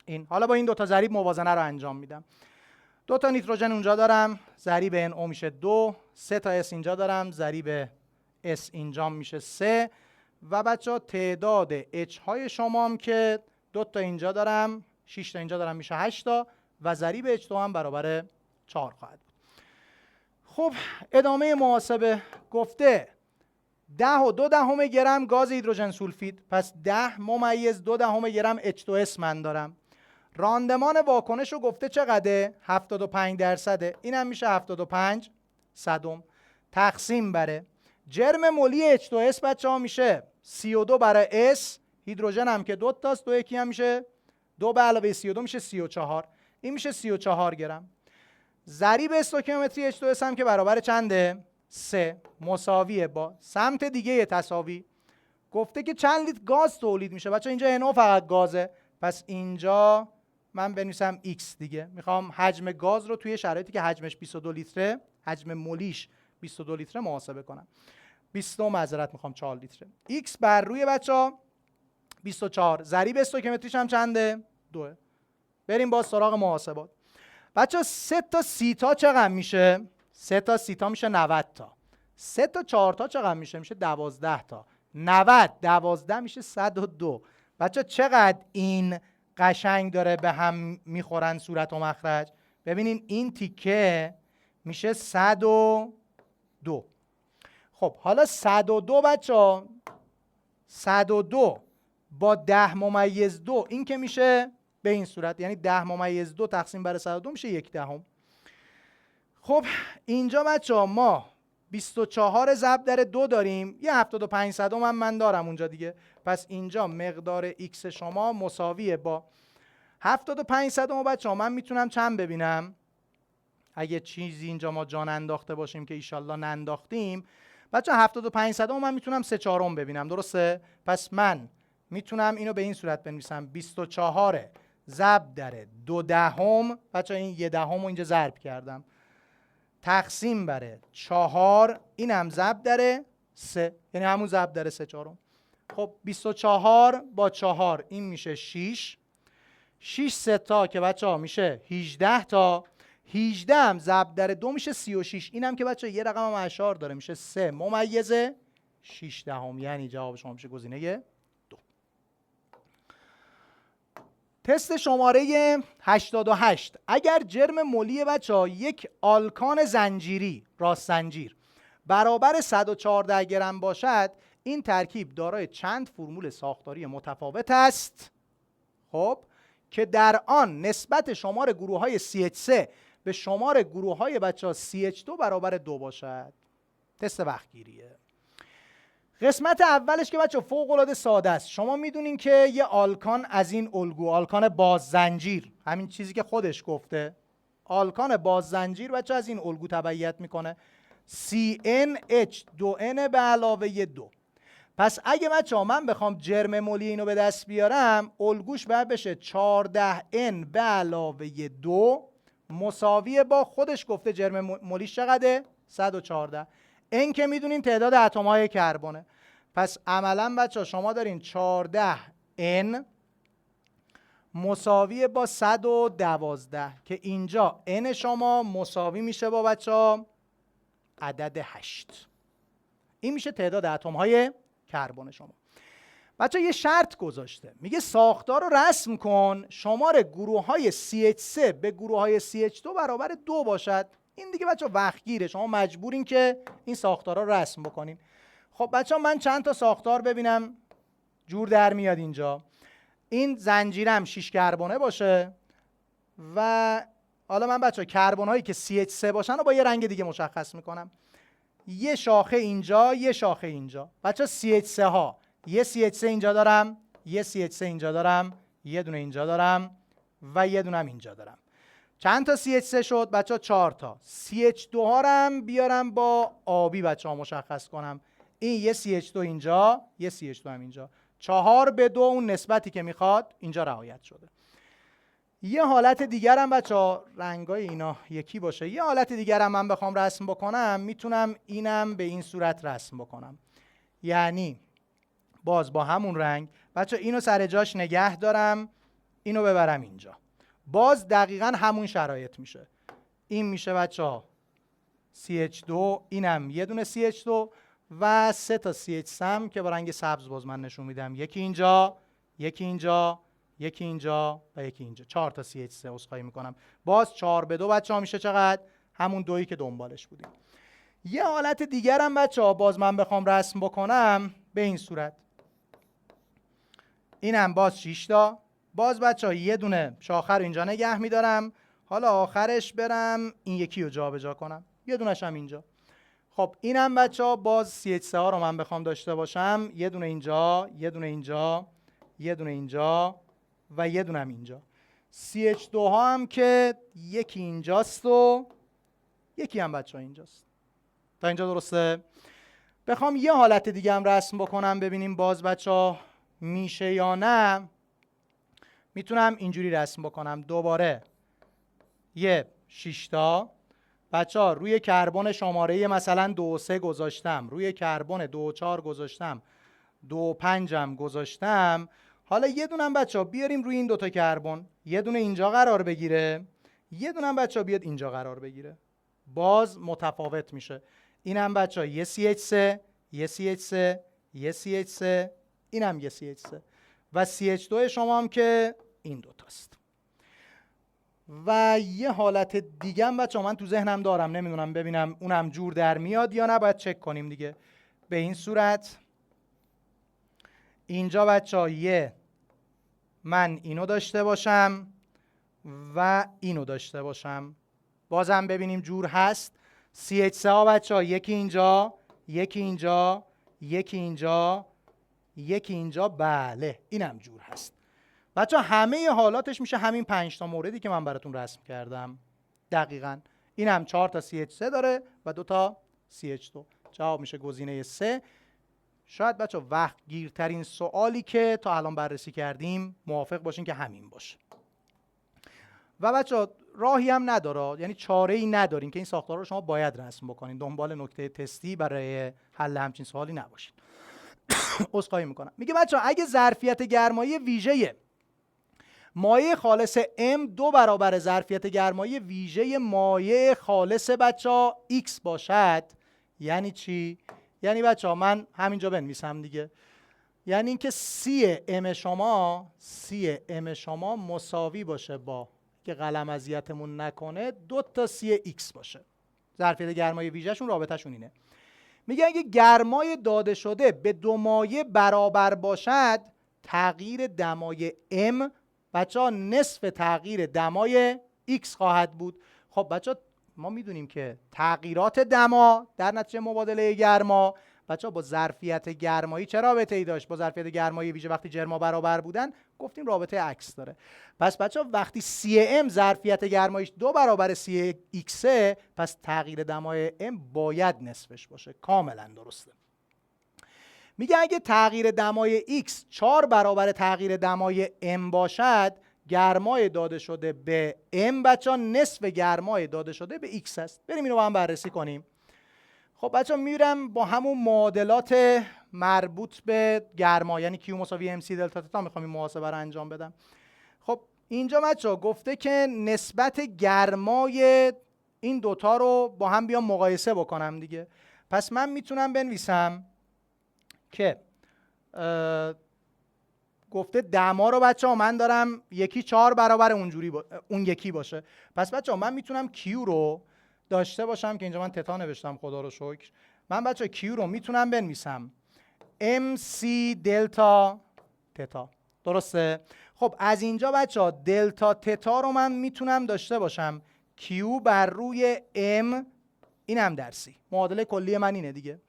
این. حالا با این 2 تا ضریب موازنه رو انجام میدم. 2 تا نیتروژن اونجا دارم ضریب NO میشه 2، 3 تا S اینجا دارم ضریب S اینجا میشه 3 و بچه‌ها تعداد H های شما هم که 2 تا اینجا دارم 6 تا اینجا دارم میشه 8 تا و ضریب H2 هم برابر 4 خواهد بود. خب ادامه محاسبه گفته 10.2 گرم گاز هیدروژن سولفید، پس 10-2 گرم H2S من دارم. راندمان واکنش رو گفته چقدره؟ 75%. این هم میشه 75 صدم تقسیم بره جرم مولی H2S بچه‌ها میشه 32 برای S، هیدروژن هم که 2 تاست 2 یکی هم میشه 2 به علاوه 32 میشه 34. این میشه 34 گرم. ضریب استوکیومتری H2S هم که برابر چنده؟ 3 مساویه با سمت دیگه تساوی. گفته که چند لیتر گاز تولید میشه بچه‌ها. اینجا NO فقط گازه، پس اینجا من بنویسم X دیگه. میخوام حجم گاز رو توی شرایطی که حجمش 22 لیتره، حجم مولیش 22 لیتره محاسبه کنم. 22 معذرت میخوام 4 لیتره. X بر روی بچه‌ها 24. ضریب استوکیومتریش هم چنده؟ 2. بریم با سراغ محاسبات. بچه‌ها 3 تا سیتا چقدر میشه؟ 3 تا سیتا میشه 90 تا. 3 تا 4 تا چقدر میشه؟ میشه 12 تا. 90 12 میشه 102. بچه چقدر این قشنگ داره به هم میخورن صورت و مخرج. ببینین این تیکه میشه 102. خب حالا 102 بچه 102 با 10^2 این که میشه به این صورت، یعنی 10^2 تقسیم بر 102 میشه 1/10. خب اینجا بچه ما 24 ضرب در 2 داریم، یه 75 هم من دارم اونجا دیگه. پس اینجا مقدار x شما مساویه با 75 بچه من میتونم چند ببینم؟ اگه چیزی اینجا ما جان انداخته باشیم که ایشالله ننداختیم بچه 75 من میتونم 3/4 ببینم، درسته؟ پس من میتونم اینو به این صورت بنویسم 24 ضرب در 2/10 بچه این 1/10 رو اینجا ضرب کردم تقسیم بر 4 اینم ضرب در 3 یعنی همون ضرب در 3/4. خب 24 با 4 این میشه 6 3 تا که بچه ها میشه 18 تا 18 هم ضرب در 2 میشه 36. اینم که بچه یه رقم هم اشار داره میشه 3/6 یعنی جواب شما میشه گزینه 2. تست شماره 88. اگر جرم ملی بچه ها یک آلکان زنجیری راست زنجیر برابر 114 گرم باشد این ترکیب دارای چند فرمول ساختاری متفاوت است؟ خب که در آن نسبت شمار گروه های CH3 به شمار گروه های بچه ها CH2 برابر 2 باشد. تست وقتگیریه. قسمت اولش که بچه فوق العاده ساده است. شما میدونین که یه آلکان از این الگو، آلکان باززنجیر، همین چیزی که خودش گفته، آلکان باززنجیر بچه از این الگو تبعیت میکنه CnH2n به علاوه 2. پس اگه بچه ها من بخوام جرم ملی اینو به دست بیارم الگوش باید بشه 14n به علاوه 2 مساویه با خودش گفته جرم ملیش چقدره؟ 114. n که میدونین تعداد اتم های کربونه. پس عملا بچه ها شما دارین 14n مساویه با 112 که اینجا n شما مساوی میشه با بچه ها عدد 8. این میشه تعداد اتم های کربن شما. بچه یه شرط گذاشته میگه ساختار رو رسم کن شمار گروه های CH3 به گروه های CH2 برابر 2 باشد. این دیگه بچه وقتگیره، شما مجبورین که این ساختار رو رسم بکنین. خب بچه من چند تا ساختار ببینم جور در میاد اینجا. این زنجیرم 6 کربونه باشه و حالا من بچه کربن هایی که CH3 باشن رو با یه رنگ دیگه مشخص میکنم. یه شاخه اینجا، یه شاخه اینجا. بچه CH3 ها یه CH3 اینجا دارم، یه CH3 اینجا دارم، یه دونه اینجا دارم و یه دونه هم اینجا دارم. چند تا CH3 شد؟ بچه 4 تا. CH2 ها رم بیارم با آبی بچه ها مشخص کنم. این یه CH2 اینجا، یه CH2 هم اینجا. 4/2 اون نسبتی که میخواد اینجا رعایت شده. یه حالت دیگر هم بچه ها رنگای اینا یکی باشه. یه حالت دیگر هم من بخوام رسم بکنم میتونم اینم به این صورت رسم بکنم. یعنی باز با همون رنگ بچه اینو سر جاش نگه دارم، اینو ببرم اینجا. باز دقیقاً همون شرایط میشه. این میشه بچه ها CH2، اینم یه دونه CH2 و 3 تا CH3 هم که با رنگ سبز باز من نشون میدم. یکی اینجا، یکی اینجا، یکی اینجا و یکی اینجا. 4 تا CH3 عذرخواهی میکنم. باز 4/2 بچه ها میشه چقدر؟ همون 2 که دنبالش بودیم. یه حالت دیگر هم بچه ها باز من بخوام رسم بکنم به این صورت. اینم باز 6 تا. باز بچه ها یه دونه شاخه رو اینجا نگه میدارم. حالا آخرش برم این یکی رو جا به جا کنم. یه دونش هم اینجا. خب اینم بچه ها باز CH3 ها رو من بخوام داشته باشم. یه دونه اینجا، یه دونه اینجا، یه دونه اینجا و یه دونه هم اینجا. CH2 ها هم که یکی اینجاست و یکی هم بچه ها اینجاست. تا اینجا درسته؟ بخوام یه حالت دیگه هم رسم بکنم ببینیم باز بچه ها میشه یا نه. میتونم اینجوری رسم بکنم. دوباره یه 6 تا بچه ها روی کربن شماره مثلا 2 و 3 گذاشتم، روی کربن 2 و 4 گذاشتم، 2 و 5 هم گذاشتم. حالا یه دونم بچه ها بیاریم روی این 2 تا کربن، یه دونه اینجا قرار بگیره، یه دونم بچه ها بیاد اینجا قرار بگیره. باز متفاوت میشه. اینم بچه ها یه CH3، یه CH3، یه CH3، اینم یه CH3 و CH2 شما هم که این دوتاست. و یه حالت دیگه هم بچه من تو ذهنم دارم، نمیدونم ببینم اونم جور در میاد یا نه، باید چک کنیم دیگه. به این صورت اینجا بچه یه من اینو داشته باشم و اینو داشته باشم، بازم ببینیم جور هست. CH3 ها بچه یکی اینجا، یکی اینجا، یکی اینجا، یکی اینجا، بله اینم جور هست. بچه همه حالاتش میشه همین 5 تا موردی که من براتون رسم کردم دقیقاً. اینم 4 تا CH3 داره و 2 تا CH2. جواب میشه گزینه 3. شاید بچه وقت گیرترین سوالی که تا الان بررسی کردیم موافق باشین که همین باشه. و بچه راهی هم نداره، یعنی چاره‌ای ندارین که این ساختار رو شما باید رسم بکنین، دنبال نکته تستی برای حل همچین سوالی نباشین. عذرخواهی میکنم. میگه بچه اگه ظرفیت گرمایی ویژه مایع خالص M 2 برابر ظرفیت گرمایی ویژه مایع خالص بچه X باشد، یعنی چی؟ یعنی بچه من همینجا بنویسم دیگه، یعنی اینکه سی ام شما مساوی باشه با، که قلم اذیتمون نکنه، 2 تا سی X باشه. ظرفیت گرمایی ویژه‌شون رابطه‌شون اینه. میگه اگه گرمای داده شده به دو مایع برابر باشد، تغییر دمای M بچه‌ها نصف تغییر دمای X خواهد بود. خب بچه‌ها ما میدونیم که تغییرات دما در نتیجه مبادله گرما بچه‌ها با ظرفیت گرمایی چه رابطه‌ای داشت؟ با ظرفیت گرمایی ویژه وقتی جرما برابر بودن گفتیم رابطه عکس داره. پس بچه‌ها وقتی CM ظرفیت گرماییش 2 برابر CX، پس تغییر دمای M باید نصفش باشه. کاملا درسته. میگه اگه تغییر دمای X 4 برابر تغییر دمای M باشد، گرمای داده شده به M بچه‌ها نصف گرمای داده شده به X است. بریم اینو با هم بررسی کنیم. خب بچه‌ها میرم با همون معادلات مربوط به گرما، یعنی Q مساوی MC دلتا تتا میخوام این محاسبه رو انجام بدم. خب اینجا بچه‌ها گفته که نسبت گرمای این دوتا رو با هم بیام مقایسه بکنم دیگه. پس من میتونم بنویسم که گفته دما رو بچه‌ها من دارم یکی 4 برابر اون یکی باشه. پس بچه‌ها من میتونم Q رو داشته باشم که اینجا من تتا نوشتم خدا رو شکر. من بچه‌ها Q رو میتونم بنویسم MC دلتا تتا. درسته؟ خب از اینجا بچه‌ها دلتا تتا رو من میتونم داشته باشم Q بر روی M، اینم در C. معادله کلی من اینه دیگه.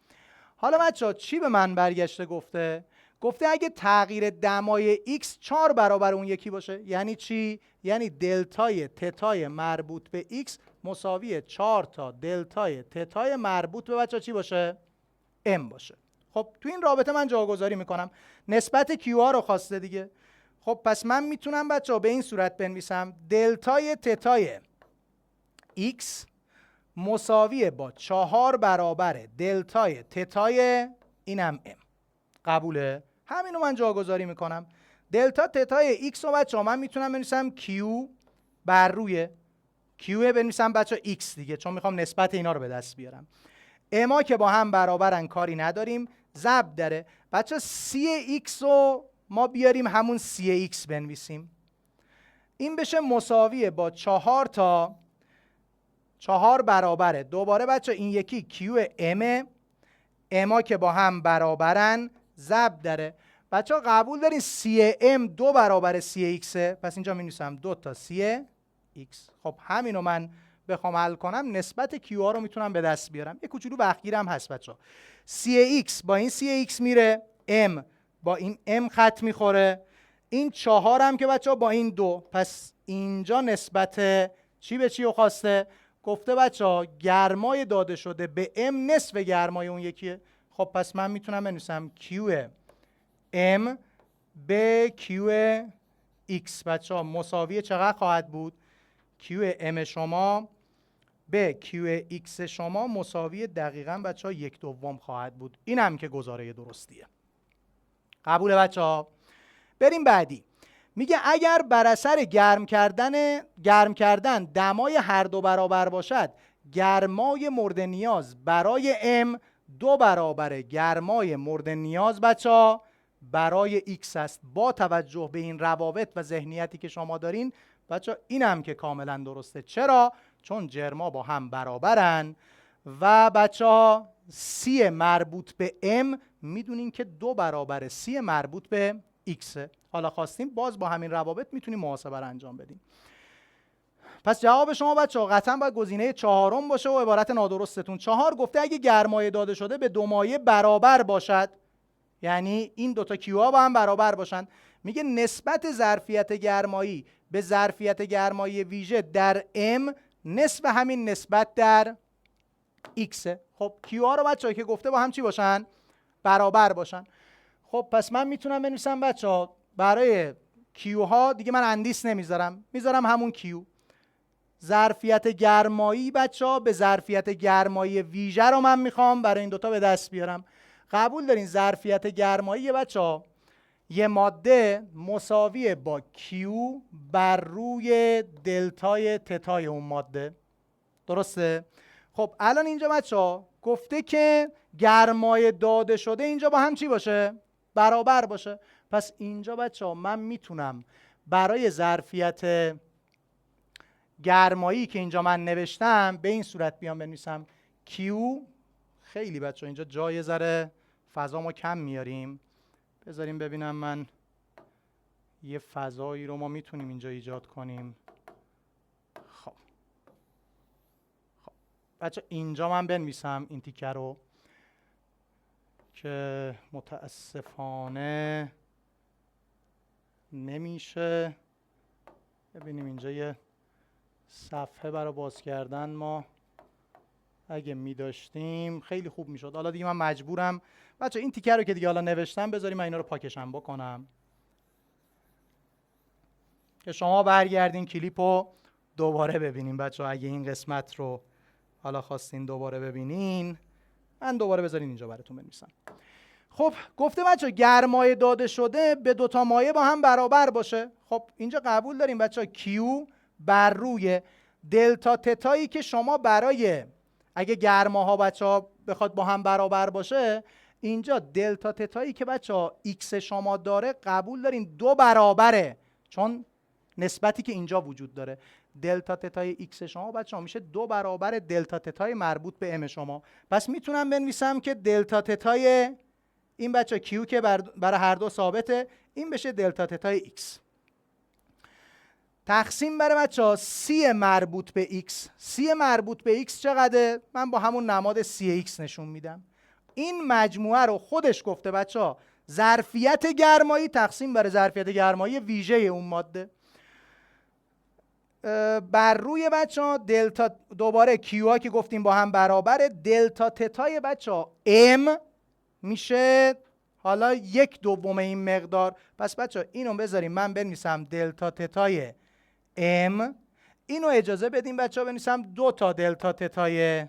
حالا بچه‌ها چی به من برگشته گفته؟ گفته اگه تغییر دمای X 4 برابر اون یکی باشه، یعنی چی؟ یعنی دلتای تتای مربوط به X مساوی 4 تا دلتای تتای مربوط به بچه‌ها چی باشه؟ M باشه. خب تو این رابطه من جاگذاری میکنم. نسبت QR رو خواسته دیگه. خب پس من میتونم بچه‌ها به این صورت بنویسم دلتای تتای X مساوی با 4 برابر دلتای تتای اینم M. قبوله؟ همینو من جاگذاری میکنم. دلتا تتای X رو بچه‌ها من میتونم بنویسم Q بر روی Q بنویسم بچه‌ها X دیگه، چون میخوام نسبت اینا رو به دست بیارم. اما که با هم برابرن کاری نداریم، ضرب داره. بچه‌ها CX رو ما بیاریم همون CX بنویسیم. این بشه مساویه با 4 تا 4 برابره. دوباره بچه این یکی Q M، اما که با هم برابرن ضرب داره. بچه ها قبول دارین CM 2 برابر CX، پس اینجا می نویسم 2 تا CX. خب همینو من بخوام حل کنم نسبت QR رو میتونم به دست بیارم. یه کوچولو وقتگیرم هست بچه ها. CX با این CX میره، M با این M خط میخوره، این 4 هم که بچه ها با این 2، پس اینجا نسبت چی به چی رو خواسته؟ گفته بچه ها گرمای داده شده به M نصف گرمای اون یکیه. خب پس من میتونم بنویسم Q M به Q X بچه ها مساوی چقدر خواهد بود؟ Q M شما به Q X شما مساوی دقیقاً بچه ها 1/2 خواهد بود. این هم که گزاره درستیه. قبوله بچه ها؟ بریم بعدی. میگه اگر بر اثر گرم کردن دمای هر دو برابر باشد، گرمای مورد نیاز برای M 2 برابر گرمای مورد نیاز بچه‌ها برای x است. با توجه به این روابط و ذهنیتی که شما دارین بچه‌ها این هم که کاملا درسته. چرا؟ چون جرما با هم برابرن و بچه‌ها c مربوط به m میدونین که 2 برابر c مربوط به x. حالا خواستیم باز با همین روابط میتونیم محاسبه رو انجام بدیم. پس جواب شما بچه‌ها قطعا باید گزینه 4 باشه و عبارت نادرستتون. 4 گفته اگه گرمایه داده شده به 2 مایع برابر باشد، یعنی این دوتا کیوها با هم برابر باشن. میگه نسبت ظرفیت گرمایی به ظرفیت گرمایی ویژه در m نصف همین نسبت در x. خب کیوها رو بچه‌ها که گفته با هم چی باشن؟ برابر باشن. خب پس من میتونم بنویسم بچه‌ها برای کیوها دیگه من اندیس نمیذارم، میذارم همون کیو. ظرفیت گرمایی بچه‌ها به ظرفیت گرمایی ویژه رو من میخوام برای این دوتا به دست بیارم. قبول دارین ظرفیت گرمایی بچه‌ها یه ماده مساویه با کیو بر روی دلتای تتای اون ماده. درسته؟ خب الان اینجا بچه‌ها گفته که گرمایه داده شده اینجا با هم چی باشه؟ برابر باشه. پس اینجا بچه‌ها من میتونم برای ظرفیت گرمایی که اینجا من نوشتم به این صورت بیام بنویسم کیو. خیلی بچه‌ها اینجا جای ذره فضامو کم میاریم، بذاریم ببینم من یه فضایی رو ما میتونیم اینجا ایجاد کنیم. خب بچه اینجا من بنویسم این تیکه رو که متاسفانه نمیشه. ببینیم اینجا یه صفحه برای باز کردن ما اگه می‌داشتیم خیلی خوب میشد. حالا دیگه من مجبورم بچه این تیکه رو که دیگه حالا نوشتم بذاریم من اینا رو پاکشم بکنم که شما برگردین کلیپ رو دوباره ببینیم. بچه اگه این قسمت رو حالا خواستین دوباره ببینین من دوباره بذارین اینجا براتون بنویسم. خب گفته بچه گرمایه داده شده به 2 تا مایع با هم برابر باشه. خب اینجا قبول داریم بچه کیو بر روی دلتا تتایی که شما برای اگه گرماها بچه‌ها بخواد با هم برابر باشه اینجا دلتا تتایی که بچه‌ها ایکس شما داره قبول دارین 2 برابره، چون نسبتی که اینجا وجود داره دلتا تتای ایکس شما بچه‌ها میشه 2 برابر دلتا تتای مربوط به ام شما. پس میتونم بنویسم که دلتا تتای این بچه کیو که برای هر دو ثابته این بشه دلتا تتای ایکس تقسیم بر بچه‌ها سی مربوط به x. سی مربوط به x چقدره؟ من با همون نماد سی x نشون میدم. این مجموعه رو خودش گفته بچه‌ها ظرفیت گرمایی تقسیم بر ظرفیت گرمایی ویژه اون ماده بر روی بچه‌ها دلتا دوباره کیو ها که گفتیم با هم برابره دلتا تتای بچه‌ها m میشه حالا 1/2 این مقدار. پس بچه‌ها اینو بذاریم من بنویسم دلتا تتای m. اینو اجازه بدیم بچه‌ها بنویسم 2 تا دلتا تتای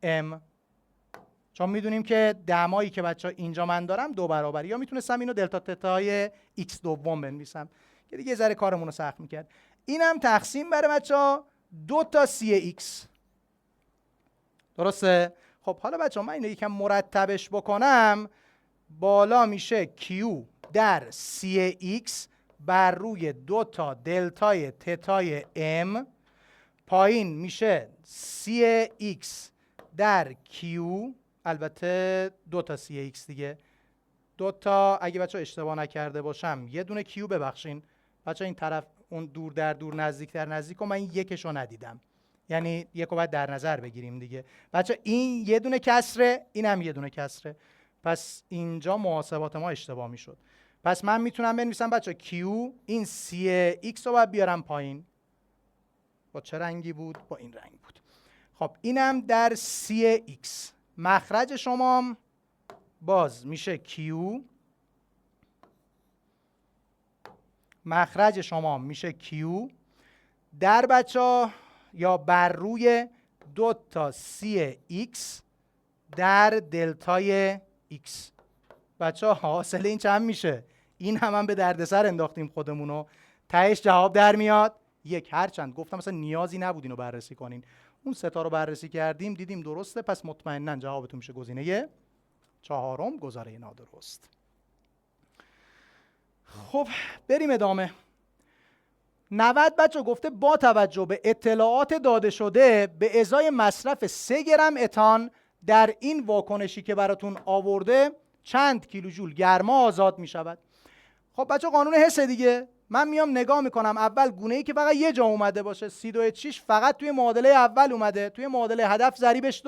m، چون میدونیم که دمایی که بچه‌ها اینجا من دارم 2 برابر. یا میتونستم اینو دلتا تتای x دوم بنویسم که دیگه ذره کارمون رو سخت میکرد. اینم تقسیم بر بچه‌ها 2 تا سی x. درسته؟ خب حالا بچه‌ها من اینو یکم مرتبش بکنم بالا میشه q در سی x بر روی 2 تا دلتای تتای m، پایین میشه سی x در q، البته 2 تا سی x دیگه 2 تا اگه بچه اشتباه نکرده باشم یه دونه q ببخشین بچه این طرف اون دور در دور نزدیک در نزدیک و من این یکشو ندیدم، یعنی یکو باید در نظر بگیریم دیگه بچه. این یه دونه کسره این هم یه دونه کسره، پس اینجا محاسبات ما اشتباه میشد. پس من میتونم بنویسم بچه Q این سی x رو باید بیارم پایین. با چه رنگی بود؟ با این رنگ بود. خب اینم در سی x. مخرج شما باز میشه Q، مخرج شما میشه Q در بچه یا بر روی 2 تا سی x در دلتای x. بچه حاصل این چند میشه؟ این هم به دردسر انداختیم خودمونو. تهش جواب در میاد 1. هرچند گفتم مثلا نیازی نبود اینو بررسی کنین، اون سه تا رو بررسی کردیم دیدیم درسته، پس مطمئناً جوابتون میشه گزینه چهارم، گزاره نادرست. خب بریم ادامه. 90 بچه گفته با توجه به اطلاعات داده شده به ازای مصرف 3 گرم اتان در این واکنشی که براتون آورده چند کیلوجول گرما آزاد می شود. خب بچه قانون حس دیگه، من میام نگاه میکنم اول گونه‌ای که فقط یه جا اومده باشه، C2H6 فقط توی معادله اول اومده، توی معادله هدف ضریبش 2،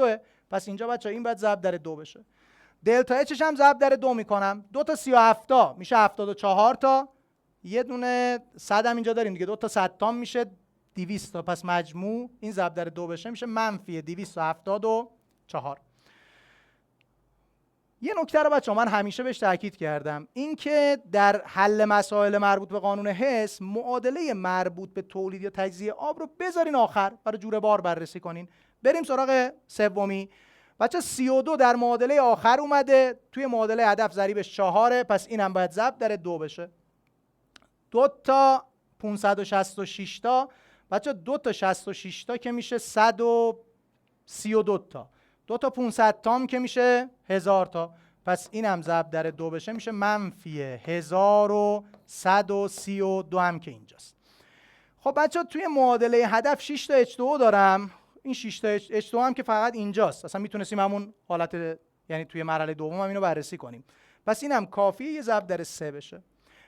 پس اینجا بچه این باید ضرب در 2 بشه. دلتا اچش هم ضرب در 2 میکنم، 2 تا 37 تا میشه 74 تا، یه دونه 100 هم اینجا داریم دیگه، 2 تا 100 تا میشه 200 تا، پس مجموع این ضرب در 2 بشه میشه منفی 274. یه نکته رو بچه‌ها من همیشه بهش تاکید کردم، این که در حل مسائل مربوط به قانون حس معادله مربوط به تولید یا تجزیه آب رو بذارین آخر برای جوره بار بررسی کنین. بریم سراغ سومی. بچه 32 در معادله آخر اومده، توی معادله هدف ضریبش 4، پس اینم باید ضرب در 2 بشه. 2 تا 566 تا بچه 2 تا 66 تا که میشه 132 تا، 2 تا 500 تا هم که میشه 1000 تا، پس اینم ضرب در 2 بشه میشه منفی 1132 هم که اینجاست. خب بچه توی معادله هدف 6 تا H2O دارم، این 6 تا H2O هم که فقط اینجاست، اصلا میتونستیم همون حالت یعنی توی مرحله دوم هم اینو بررسی کنیم، پس اینم کافیه یه ضرب در 3 بشه.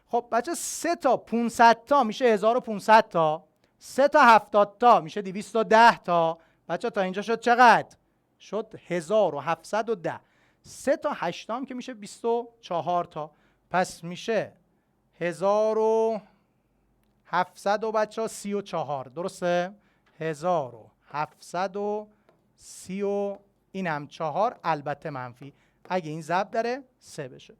خب بچه 3 تا 500 تا میشه 1500 تا، 3 تا 70 تا میشه 210 تا، بچه تا اینجا شد چقدر؟ شد 1710. 3 تا 8 تا هم که میشه 24 تا، پس میشه 1700 و بچه 34، درسته؟ 1730 و اینم 4، البته منفی اگه این ضرب در 3 بشه.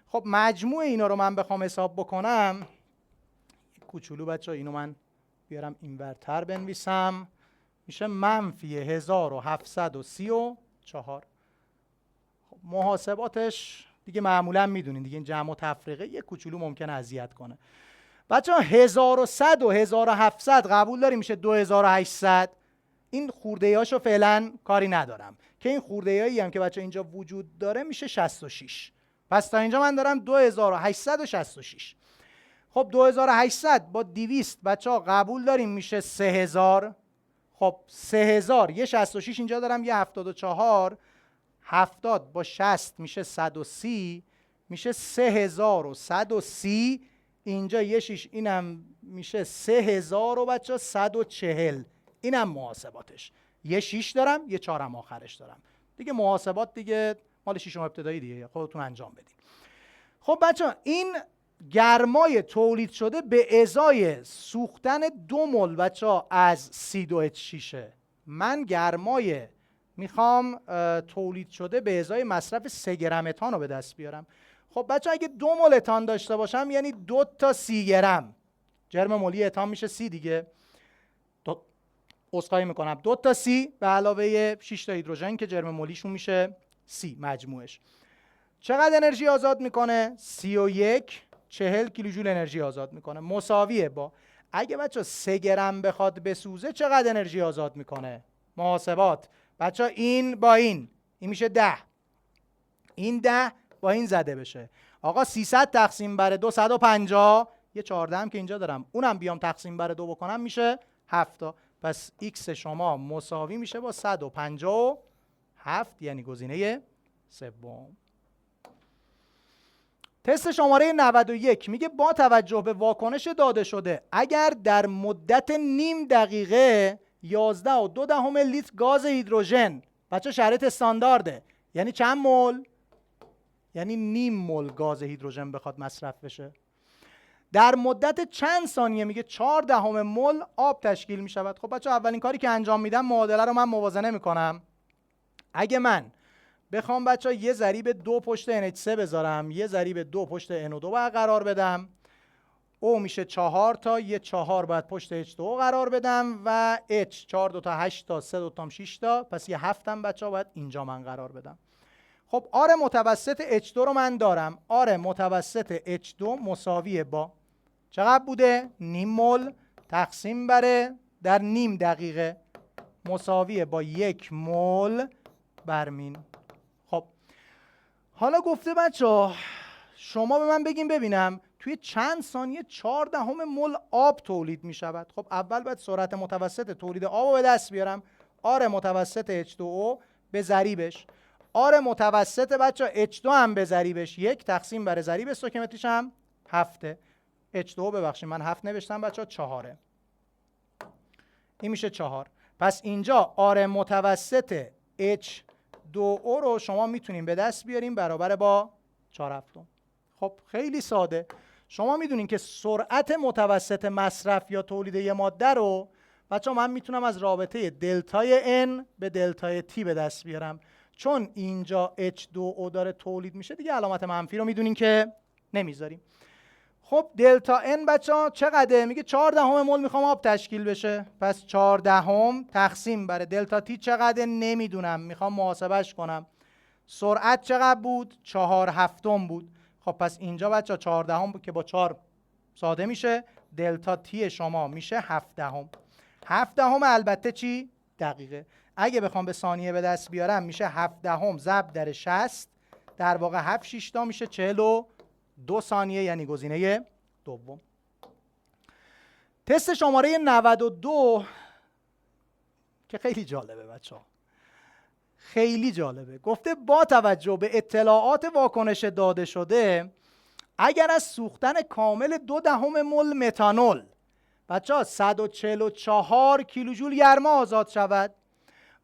خب مجموع اینا رو من بخوام حساب بکنم، کوچولو بچه اینو من بیارم اینورتر بنویسم، میشه منفی 1734. خب محاسباتش دیگه معمولا میدونین دیگه، این جمع و تفریقه یه کوچولو ممکنه اذیت کنه. بچه ها 1100 و 1700 قبول داریم میشه 2800. این خورده هاشو فعلا کاری ندارم که این خورده هایی هم که بچه اینجا وجود داره میشه 66. پس تا اینجا من دارم 2866. خب 2800 با 200 بچه ها قبول داریم میشه 3000. خب 3000 یه 66 اینجا دارم یه 74، 70 با 60 میشه 130، میشه 3130. اینجا یه 6 اینم میشه 3000 و بچه 140. اینم محاسباتش، یه 6 دارم یه 4 هم آخرش دارم دیگه. محاسبات دیگه مال 6 ابتدایی دیگه، خودتون انجام بدین. خب بچه این گرمای تولید شده به ازای سوختن 2 مول بچه از C2H6. من گرمای میخوام تولید شده به ازای مصرف 3 گرم اتان رو به دست بیارم. خب بچه اگه 2 مول اتان داشته باشم یعنی 2 تا 30 گرم جرم مولی اتان میشه 30 دیگه. عذرخواهی میکنم 2 تا 30 به علاوه 6 تا هیدروژن که جرم مولیشون میشه 30 مجموعش. چقدر انرژی آزاد میکنه؟ 31 40 کیلوجول انرژی آزاد میکنه، مساویه با اگه بچه 3 گرم بخواد بسوزه چقدر انرژی آزاد میکنه؟ محاسبات بچه این با این میشه 10، این 10 با این زده بشه. آقا 300 تقسیم بر 2 150، یه 14 هم که اینجا دارم اونم بیام تقسیم بر 2 بکنم میشه 7. پس x شما مساوی میشه با 157، یعنی گزینه سوم. تست شماره 91 میگه با توجه به واکنش داده شده اگر در مدت نیم دقیقه 11.2 لیتر گاز هیدروژن، بچه شرایط استاندارده یعنی چند مول؟ یعنی نیم مول گاز هیدروژن بخواد مصرف بشه، در مدت چند ثانیه میگه 0.4 مول آب تشکیل میشود. خب بچه اولین کاری که انجام میدم معادله رو من موازنه میکنم. اگه من بخوام بچه یه ضریب 2 پشت NH3 بذارم، یه ضریب 2 پشت NO2 باید قرار بدم، O میشه 4 تا، یه 4 باید پشت H2O قرار بدم و H 4 2 تا 8 تا 3 2 تا 6 تا، پس یه 7 هم بچه باید اینجا من قرار بدم. خب آر متوسط H2 رو من دارم، آر متوسط H2 مساویه با چقدر بوده؟ نیم مول تقسیم بر در نیم دقیقه مساویه با 1 مول برمین. خب حالا گفته بچه‌ها شما به من بگین ببینم توی چند ثانیه 0.4 مول آب تولید می شود. خب اول باید سرعت متوسط تولید آب رو به دست بیارم. آر متوسط H2O به ضریبش، آر متوسط بچه H2 هم به ضریبش، 1 تقسیم بر ضریب استوکیمتریش هم 7. H2O ببخشید من 7 نوشتم بچه 4. این میشه 4. پس اینجا آر متوسط H2O رو شما میتونیم به دست بیاریم برابر با 4/7. خب خیلی ساده. شما میدونین که سرعت متوسط مصرف یا تولید یه ماده رو بچه‌ها من میتونم از رابطه دلتای N به دلتای T به دست بیارم. چون اینجا H2O داره تولید میشه دیگه علامت منفی رو میدونین که نمیذاریم. خب دلتا N بچه‌ها چقدره؟ میگه 0.4 مول میخوام آب تشکیل بشه. پس 0.4 تقسیم بر دلتا T چقدره؟ نمیدونم، میخوام محاسبهش کنم. سرعت چقدر بود؟ 4/7 بود. خب پس اینجا بچه 14 بود که با 4 ساده میشه. دلتا تی شما میشه 7. 7 البته چی؟ دقیقه. اگه بخوام به ثانیه به دست بیارم میشه 7 ضرب در 60، در واقع 7 6 میشه 42 ثانیه، یعنی گزینه دوم. تست شماره 92 که خیلی جالبه بچه ها، خیلی جالبه. گفته با توجه به اطلاعات واکنش داده شده اگر از سوختن کامل 0.2 مول متانول بچه ها 144 کیلوجول گرما آزاد شود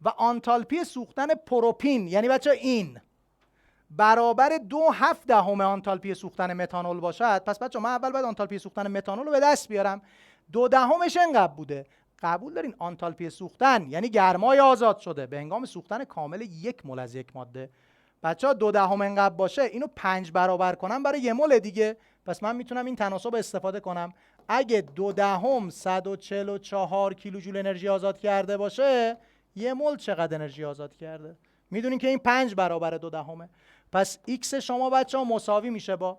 و آنتالپی سوختن پروپین، یعنی بچه ها این برابر 2.7 آنتالپی سوختن متانول باشد، پس بچه ها من اول باید آنتالپی سوختن متانول رو به دست بیارم. 0.2 اینقدر بوده. قبول دارین آنتالپی سوختن یعنی گرمای آزاد شده به هنگام سوختن کامل 1 مول از یک ماده. بچه‌ها 0.2 اینقدر باشه اینو 5 برابر کنم برای 1 مول دیگه. پس من میتونم این تناسب استفاده کنم. اگه 0.2 144 کیلوجول انرژی آزاد کرده باشه 1 مول چقدر انرژی آزاد کرده؟ میدونین که این 5 برابر 0.2. پس x شما بچه‌ها مساوی میشه با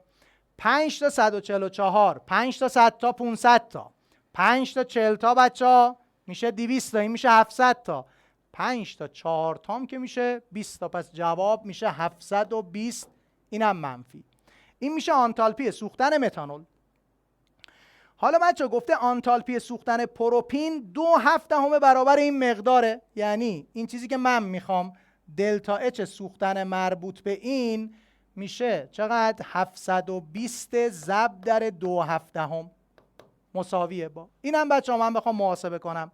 5 تا 144، 5 تا 100 تا 500 تا، 5 تا 40 تا بچه‌ها میشه 200 تا، این میشه 700 تا، 5 تا 4 تام که میشه 20 تا. پس جواب میشه 720. اینم منفی. این میشه آنتالپی سوختن متانول. حالا بچه‌ها گفته آنتالپی سوختن پروپین 2.7 برابر این مقداره، یعنی این چیزی که من میخوام دلتا اچ سوختن مربوط به این میشه چقدر؟ 720 ضرب در 2.7 مساویه با اینم. بچه‌ها من بخوام محاسبه کنم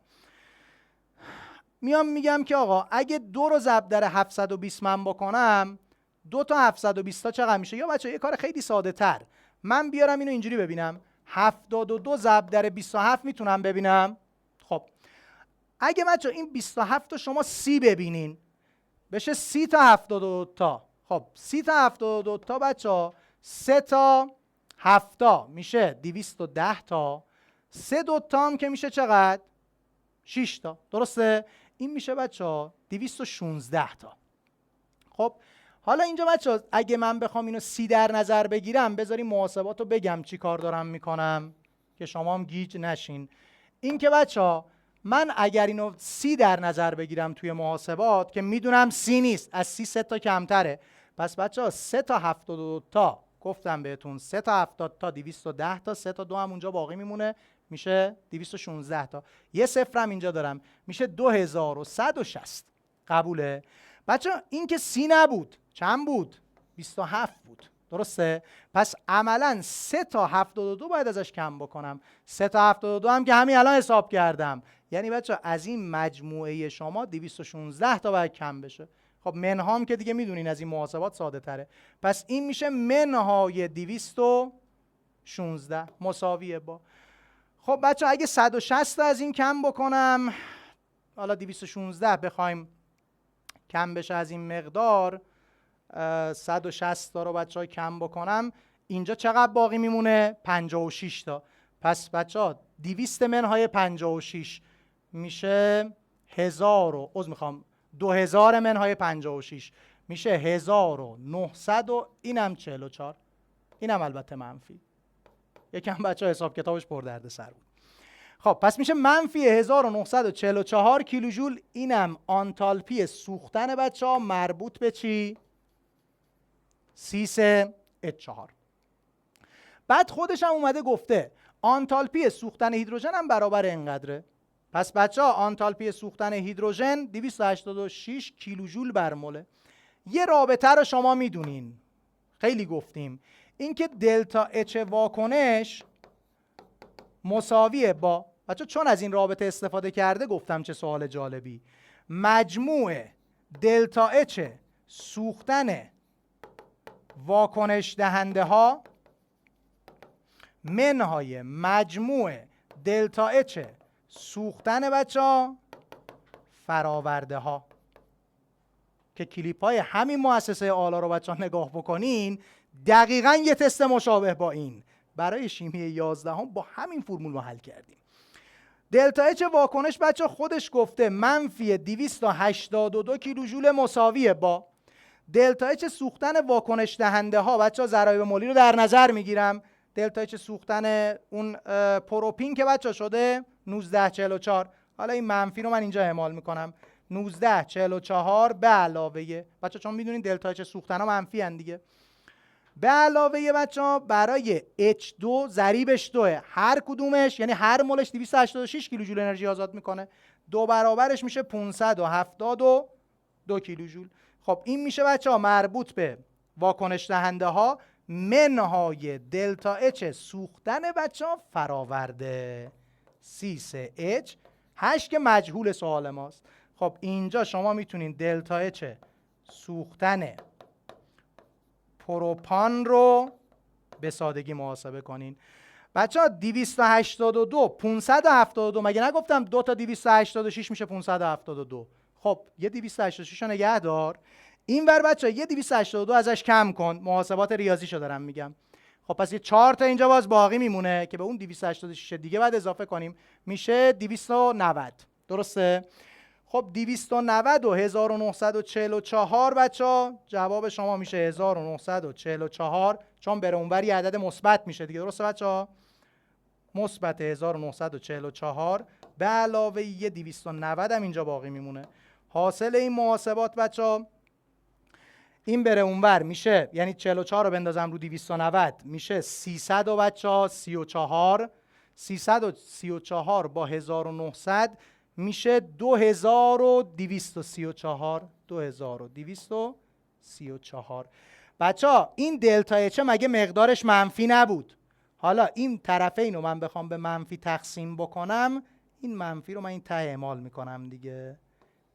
میام میگم که آقا اگه 2 رو ضرب در 720 من بکنم 2 تا 720 تا چقدر میشه؟ یا بچه‌ها یه کار خیلی ساده تر من بیارم اینو اینجوری ببینم، 72 ضرب در 27 میتونم ببینم. خب اگه بچه‌ها این 27 رو شما 30 ببینین بشه 30 تا 72 تا. خب 30 تا 72 تا بچه‌ها 3 تا 7 تا میشه 210 تا، 3 دوتا هم که میشه چقدر؟ 6 تا. درسته؟ این میشه بچه‌ها 216 تا. خب حالا اینجا بچه‌ها اگه من بخوام اینو 30 در نظر بگیرم بذاریم محاسبات رو بگم چی کار دارم میکنم که شما هم گیج نشین. این که بچه‌ها من اگر اینو 30 در نظر بگیرم توی محاسبات که میدونم 30 نیست، از 30 3 تا کمتره، پس بچه‌ها 3 تا 72 تا گفتم بهتون 3 تا 70 تا 210 تا، 3 تا 2 هم اونجا باقی میمونه میشه 216 تا. یه صفر هم اینجا دارم میشه 2160. قبوله؟ بچه این که 30 نبود چند بود؟ 27 بود. درسته؟ پس عملا 3 تا 72 باید ازش کم بکنم. 3 تا 72 هم که همین الان حساب کردم، یعنی بچه از این مجموعه شما 216 تا باید کم بشه. خب منهام که دیگه میدونین از این محاسبات ساده تره. پس این میشه منهای 216 مساویه با. خب بچه اگه 160 از این کم بکنم، حالا 216 بخوایم کم بشه از این مقدار، 160 تا رو بچه ها کم بکنم اینجا چقدر باقی میمونه؟ 56 تا. پس بچه ها 200 منهای 56 میشه 2000 منهای 56 میشه 1900 و اینم 44. اینم البته منفی. یکم بچه ها حساب کتابش پر درد سر بود. خب پس میشه منفی 1944 کیلوژول. اینم آنتالپی سوختن بچه‌ها مربوط به چی؟ C3H4. بعد خودش هم اومده گفته آنتالپی سوختن هیدروژن هم برابر اینقدره. پس بچه‌ها آنتالپی سوختن هیدروژن 286 کیلوژول بر موله. یه رابطه رو شما میدونین، خیلی گفتیم، اینکه دلتا اچ واکنش مساویه با، بچه چون از این رابطه استفاده کرده گفتم چه سوال جالبی، مجموع دلتا اچ سوختن واکنش دهنده ها منهای مجموع دلتا اچ سوختن بچه ها فراورده ها. که کلیپ های همین مؤسسه آلا رو بچه ها نگاه بکنین، دقیقاً یه تست مشابه با این برای شیمی 11 هم با همین فرمول ما حل کردیم. دلتا اچ واکنش بچه خودش گفته منفی 282 کیلوژول مساویه با دلتا اچ سوختن واکنش دهنده ها. بچه ها ضرایب مولی رو در نظر میگیرم. دلتا اچ سوختن اون پروپین که بچه شده 1944. حالا این منفی رو من اینجا اعمال میکنم، 1944 به علاوه، بچه چون میدونین دلتا اچ سوختن ها منفی هن دیگه، به علاوه بچه ها برای H2 ضریبش 2، هر کدومش یعنی هر مولش 286 کیلوژول انرژی آزاد میکنه، 2 برابرش میشه 572 کیلوژول. خب این میشه بچه ها مربوط به واکنش دهنده ها منهای دلتا اچ سوختن بچه ها فراورده C3H 8 که مجهول سوال ماست. خب اینجا شما میتونین دلتا اچ سوختن پروپان رو به سادگی محاسبه کنین. بچه ها 282 572 مگه نگفتم 2 تا 286 میشه 572؟ خب یه 286 رو نگه دار، این ور بچه ها یه 282 ازش کم کن، محاسبات ریاضیشو دارم میگم. خب پس یه 4 تا اینجا باز باقی میمونه که به اون 286 دیگه بعد اضافه کنیم میشه 290. درسته؟ خب 290 و 1944 بچه‌ها جواب شما میشه 1944، چون بره اونور یه عدد مثبت میشه دیگه. درسته بچه‌ها؟ مثبت 1944 به علاوه یه 290 هم اینجا باقی میمونه. حاصل این محاسبات بچه‌ها این بره اونور میشه، یعنی 44 رو بندازم رو 290 میشه 300 و بچه‌ها 34. 334 با 1900 میشه 2234. 2234. بچه‌ها این دلتا اچ مگه مقدارش منفی نبود؟ حالا این طرفین رو من بخوام به منفی تقسیم بکنم، این منفی رو من این ته اعمال میکنم دیگه.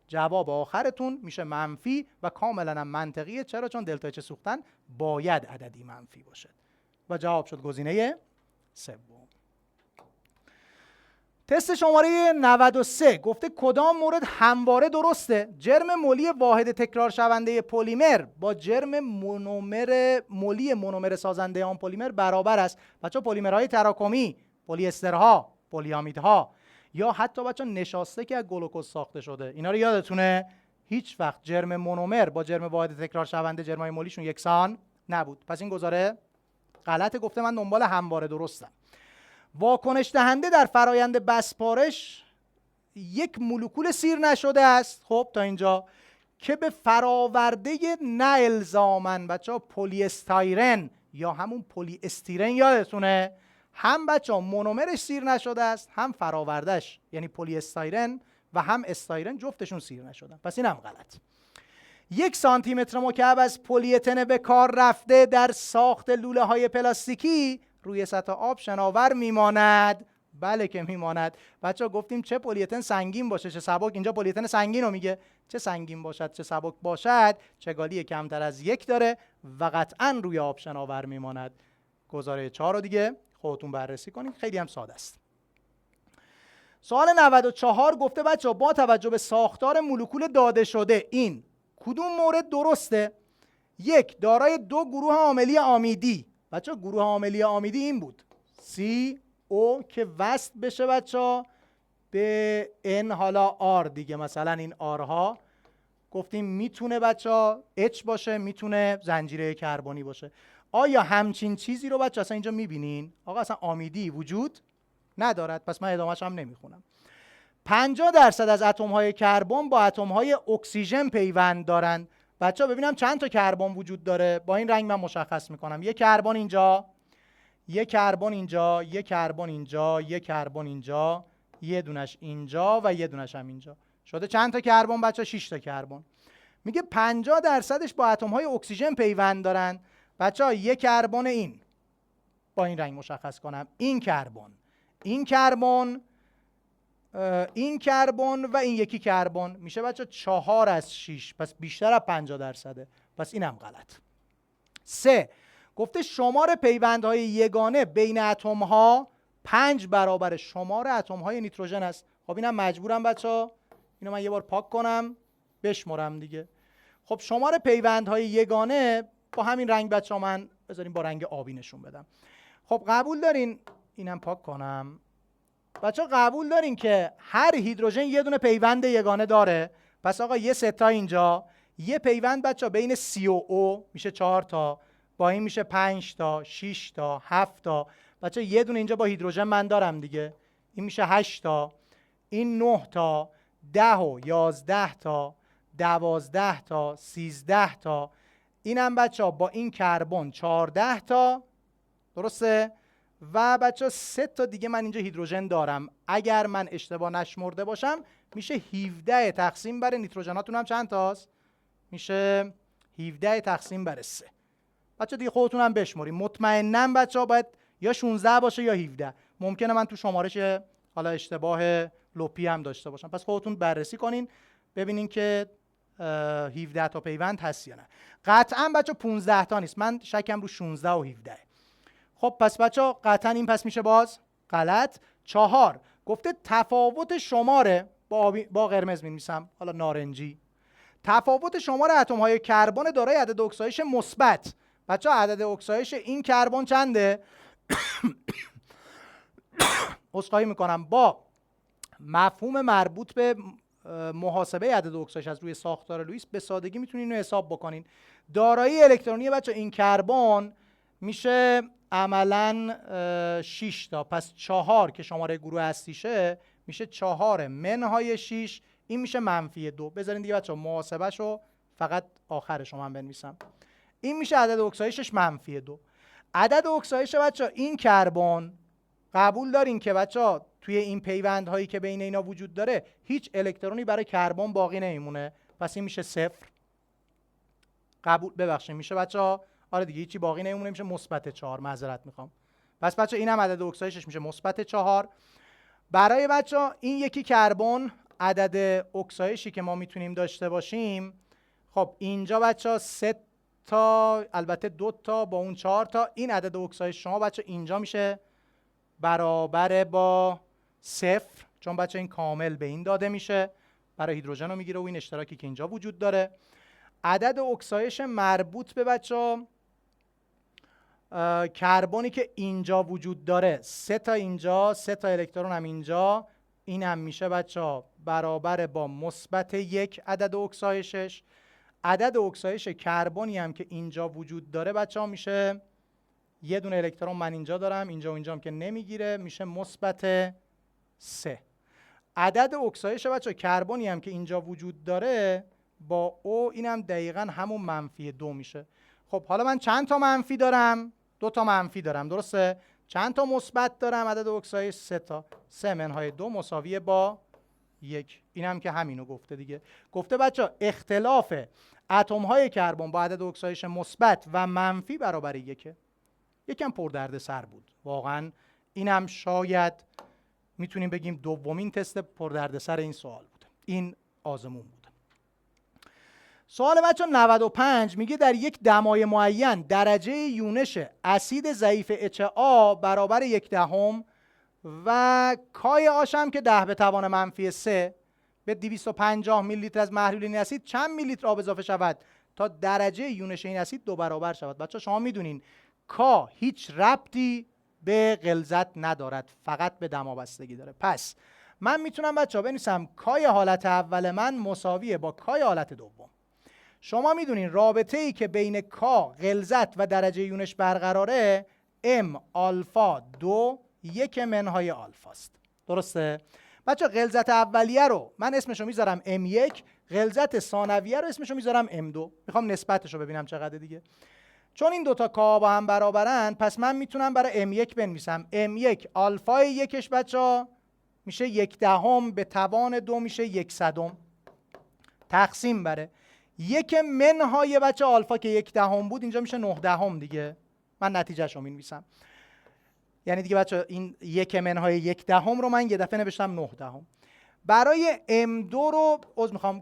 جواب آخرتون میشه منفی و کاملا هم منطقیه. چرا؟ چون دلتا اچ سوختن باید عددی منفی باشه و جواب شد گزینه سوم. تست شماره 93 گفته کدام مورد همواره درسته؟ جرم مولی واحد تکرار شونده پلیمر با جرم مولی مونومر سازنده آن پلیمر برابر است. بچه‌ها پلیمرهای تراکمی، پلی استرها، پلیامیدها یا حتی بچه‌ها نشاسته که از گلوکوز ساخته شده، اینا رو یادتونه هیچ وقت جرم مونومر با جرم واحد تکرار شونده جرمای مولیشون یکسان نبود. پس این گزاره غلطه. گفته من دنبال همواره درستم. واکنش دهنده در فرایند بسپارش یک مولکول سیر نشده است، خب تا اینجا، که به فراورده نه الزاماً بچه‌ها پلی استایرن یا همون پلی استیرن یادتونه، هم بچه‌ها مونومرش سیر نشده است، هم فراوردهش یعنی پلی استایرن و هم استایرن جفتشون سیر نشدن. پس این هم غلط. 1 سانتی متر مکعب از پلی اتن به کار رفته در ساخت لوله های پلاستیکی روی سطح آب شناور میماند. بله که میماند. بچه ها گفتیم چه پلی اتن سنگین باشه چه سبک. اینجا پلی اتن سنگین رو میگه، چه سنگین باشد چه سبک باشد چگالی کمتر از 1 داره و قطعا روی آب شناور میماند. گزاره 4 رو دیگه خودتون بررسی کنید، خیلی هم ساده است. سوال 94 گفته بچه ها با توجه به ساختار مولکول داده شده این کدوم مورد درسته؟ 1 دارای 2 گروه عاملی آمیدی. بچه ها گروه عاملی آمیدی این بود CO که وصل بشه بچه ها به N حالا R دیگه، مثلا این R ها گفتیم میتونه بچه ها H باشه، میتونه زنجیره کربنی باشه. آیا همچین چیزی رو بچه اصلا اینجا میبینین؟ آقا اصلا آمیدی وجود ندارد، پس من ادامه‌ش هم نمیخونم. 50% از اتم‌های کربن با اتم‌های اکسیژن پیوند دارند. بچه‌ها ببینم چند تا کربن وجود داره. با این رنگ من مشخص میکنم. یک کربن اینجا، یک کربن اینجا، یک کربن اینجا، یک کربن اینجا، یه دونش اینجا و یه دونش هم اینجا. شده چند تا کربن بچه‌ها؟ 6 تا کربن. میگه 50%ش با اتم‌های اکسیژن پیوند دارن. بچه‌ها یک کربن این با این رنگ مشخص کنم، این کربن، این کربن، این کربن و این یکی کربن میشه بچه 4 از 6، پس بیشتر از 50%. پس اینم غلط. 3 گفته شمار پیوندهای یگانه بین اتم‌ها 5 برابر شمار اتم‌های نیتروژن است. خب اینم مجبورم بچه‌ها اینو من یه بار پاک کنم بشمرم دیگه. خب شمار پیوندهای یگانه با همین رنگ بچه‌ها من بذاریم با رنگ آبی نشون بدم. خب قبول دارین اینم پاک کنم. بچه‌ها قبول دارین که هر هیدروژن یه دونه پیوند یگانه داره. پس آقا یه ستا اینجا، یه پیوند بچه‌ها بین C و O میشه 4 تا، با این میشه 5 تا، 6 تا، 7 تا. بچه‌ها یه دونه اینجا با هیدروژن من دارم دیگه، این میشه 8 تا، این 9 تا، 10 و 11 تا، 12 تا، 13 تا. اینم بچه‌ها با این کربن 14 تا، درسته؟ و بچه 3 تا دیگه من اینجا هیدروژن دارم. اگر من اشتباه نشمرده باشم میشه 17 تقسیم بر نیتروژناتون هم چند تاست؟ میشه 17 تقسیم بر 3. بچه دیگه خودتون هم بشمرید. مطمئناً بچه ها باید یا 16 باشه یا 17. ممکنه من تو شمارش حالا اشتباه لپی هم داشته باشم. پس خودتون بررسی کنین ببینین که 17 تا پیوند هست یا نه. قطعاً بچه 15 تا نیست. من شکم رو 16 و 17. خب پس بچه قطعا این پس میشه باز غلط. 4 گفته تفاوت شماره با قرمز می‌نویسم، حالا نارنجی، تفاوت شمار اتم‌های کربن دارای عدد اکسایش مثبت. بچه عدد اکسایش این کربن چنده؟ عذرخواهی میکنم، با مفهوم مربوط به محاسبه عدد اکسایش از روی ساختار لوئیس به سادگی میتونین اینو حساب بکنین. دارایی الکترونی بچه این کربن میشه عملاً 6 تا، پس 4 که شماره گروه هستیشه میشه 4 منهای 6، این میشه -2. بذارین دیگه بچه محاسبهش رو فقط آخرش رو من بنویسم. این میشه عدد اکسایشش -2. عدد اکسایش بچه این کربن، قبول دارین که بچه توی این پیوندهایی که بین اینا وجود داره هیچ الکترونی برای کربن باقی نمیمونه، پس این میشه 0. قبول ببخشید میشه بچه آره دیگه هیچی باقی نمیمونه، میشه -4. معذرت میخوام. پس بچه اینم عدد اکسایشش میشه -4. برای بچه این یکی کربن عدد اکسایشی که ما میتونیم داشته باشیم، خب اینجا بچه 3 تا، البته 2 تا با اون 4 تا، این عدد اکسایش شما بچه اینجا میشه برابر با 0، چون بچه این کامل به این داده میشه، برای هیدروژن رو میگیره و این اشتراکی که اینجا وجود داره. عدد اکسایش مربوط به بچه کربنی که اینجا وجود داره، 3 تا اینجا، 3 تا الکترون هم اینجا، این هم میشه بچه برابر با -1 عدد اکسایشش. عدد اکسایش کربنی هم که اینجا وجود داره بچه میشه یه دونه الکترون من اینجا دارم، اینجا و اینجا هم که نمیگیره، میشه -3. عدد اکسایش بچه کربنی هم که اینجا وجود داره با او، اینم دقیقاً همون -2 میشه. خب حالا من چند تا منفی دارم؟ 2 تا منفی دارم، درسته؟ چند تا مثبت دارم؟ عدد اکسایش 3 تا. 3 منهای 2 مساویه با 1. اینم که همینو گفته دیگه. گفته بچه اختلاف اتم‌های کربن با عدد اکسایش مثبت و منفی برابر 1. یکم پردردسر بود واقعاً. اینم شاید میتونیم بگیم دومین تست پردردسر این سوال بوده، این آزمون بود. سوال بچه 95 میگه در یک دمای معین درجه یونش اسید ضعیف HA برابر 1/10 و کای آش هم که 10⁻³ به 250 میلی لیتر از محلول این اسید چند میلی لیتر آب اضافه شود تا درجه یونش این اسید 2 برابر شود. بچه شما میدونین کا هیچ ربطی به غلظت ندارد، فقط به دما بستگی داره. پس من میتونم بچه بنویسم کای حالت اول من مساویه با کای حالت دوم. شما میدونین رابطه ای که بین کا، غلظت و درجه یونش برقراره M آلفا 2 1 منهای آلفاست. درسته؟ بچه غلظت اولیه رو من اسمشو میذارم M1، غلظت ثانویه رو اسمشو میذارم M2. میخوام نسبتشو ببینم چقدر دیگه. چون این دوتا کا با هم برابرن، پس من میتونم برای M1 بنویسم M1 آلفای یکش بچه میشه 1/10 به توان 2 میشه 1/100 تقسیم بره 1 منهای بچه آلفا که 1/10 بود اینجا میشه 9/10 دیگه. من نتیجهشو مینویسم. یعنی دیگه بچه این 1 منهای 1/10 رو من یه دفعه نوشتم 9/10. برای M2 رو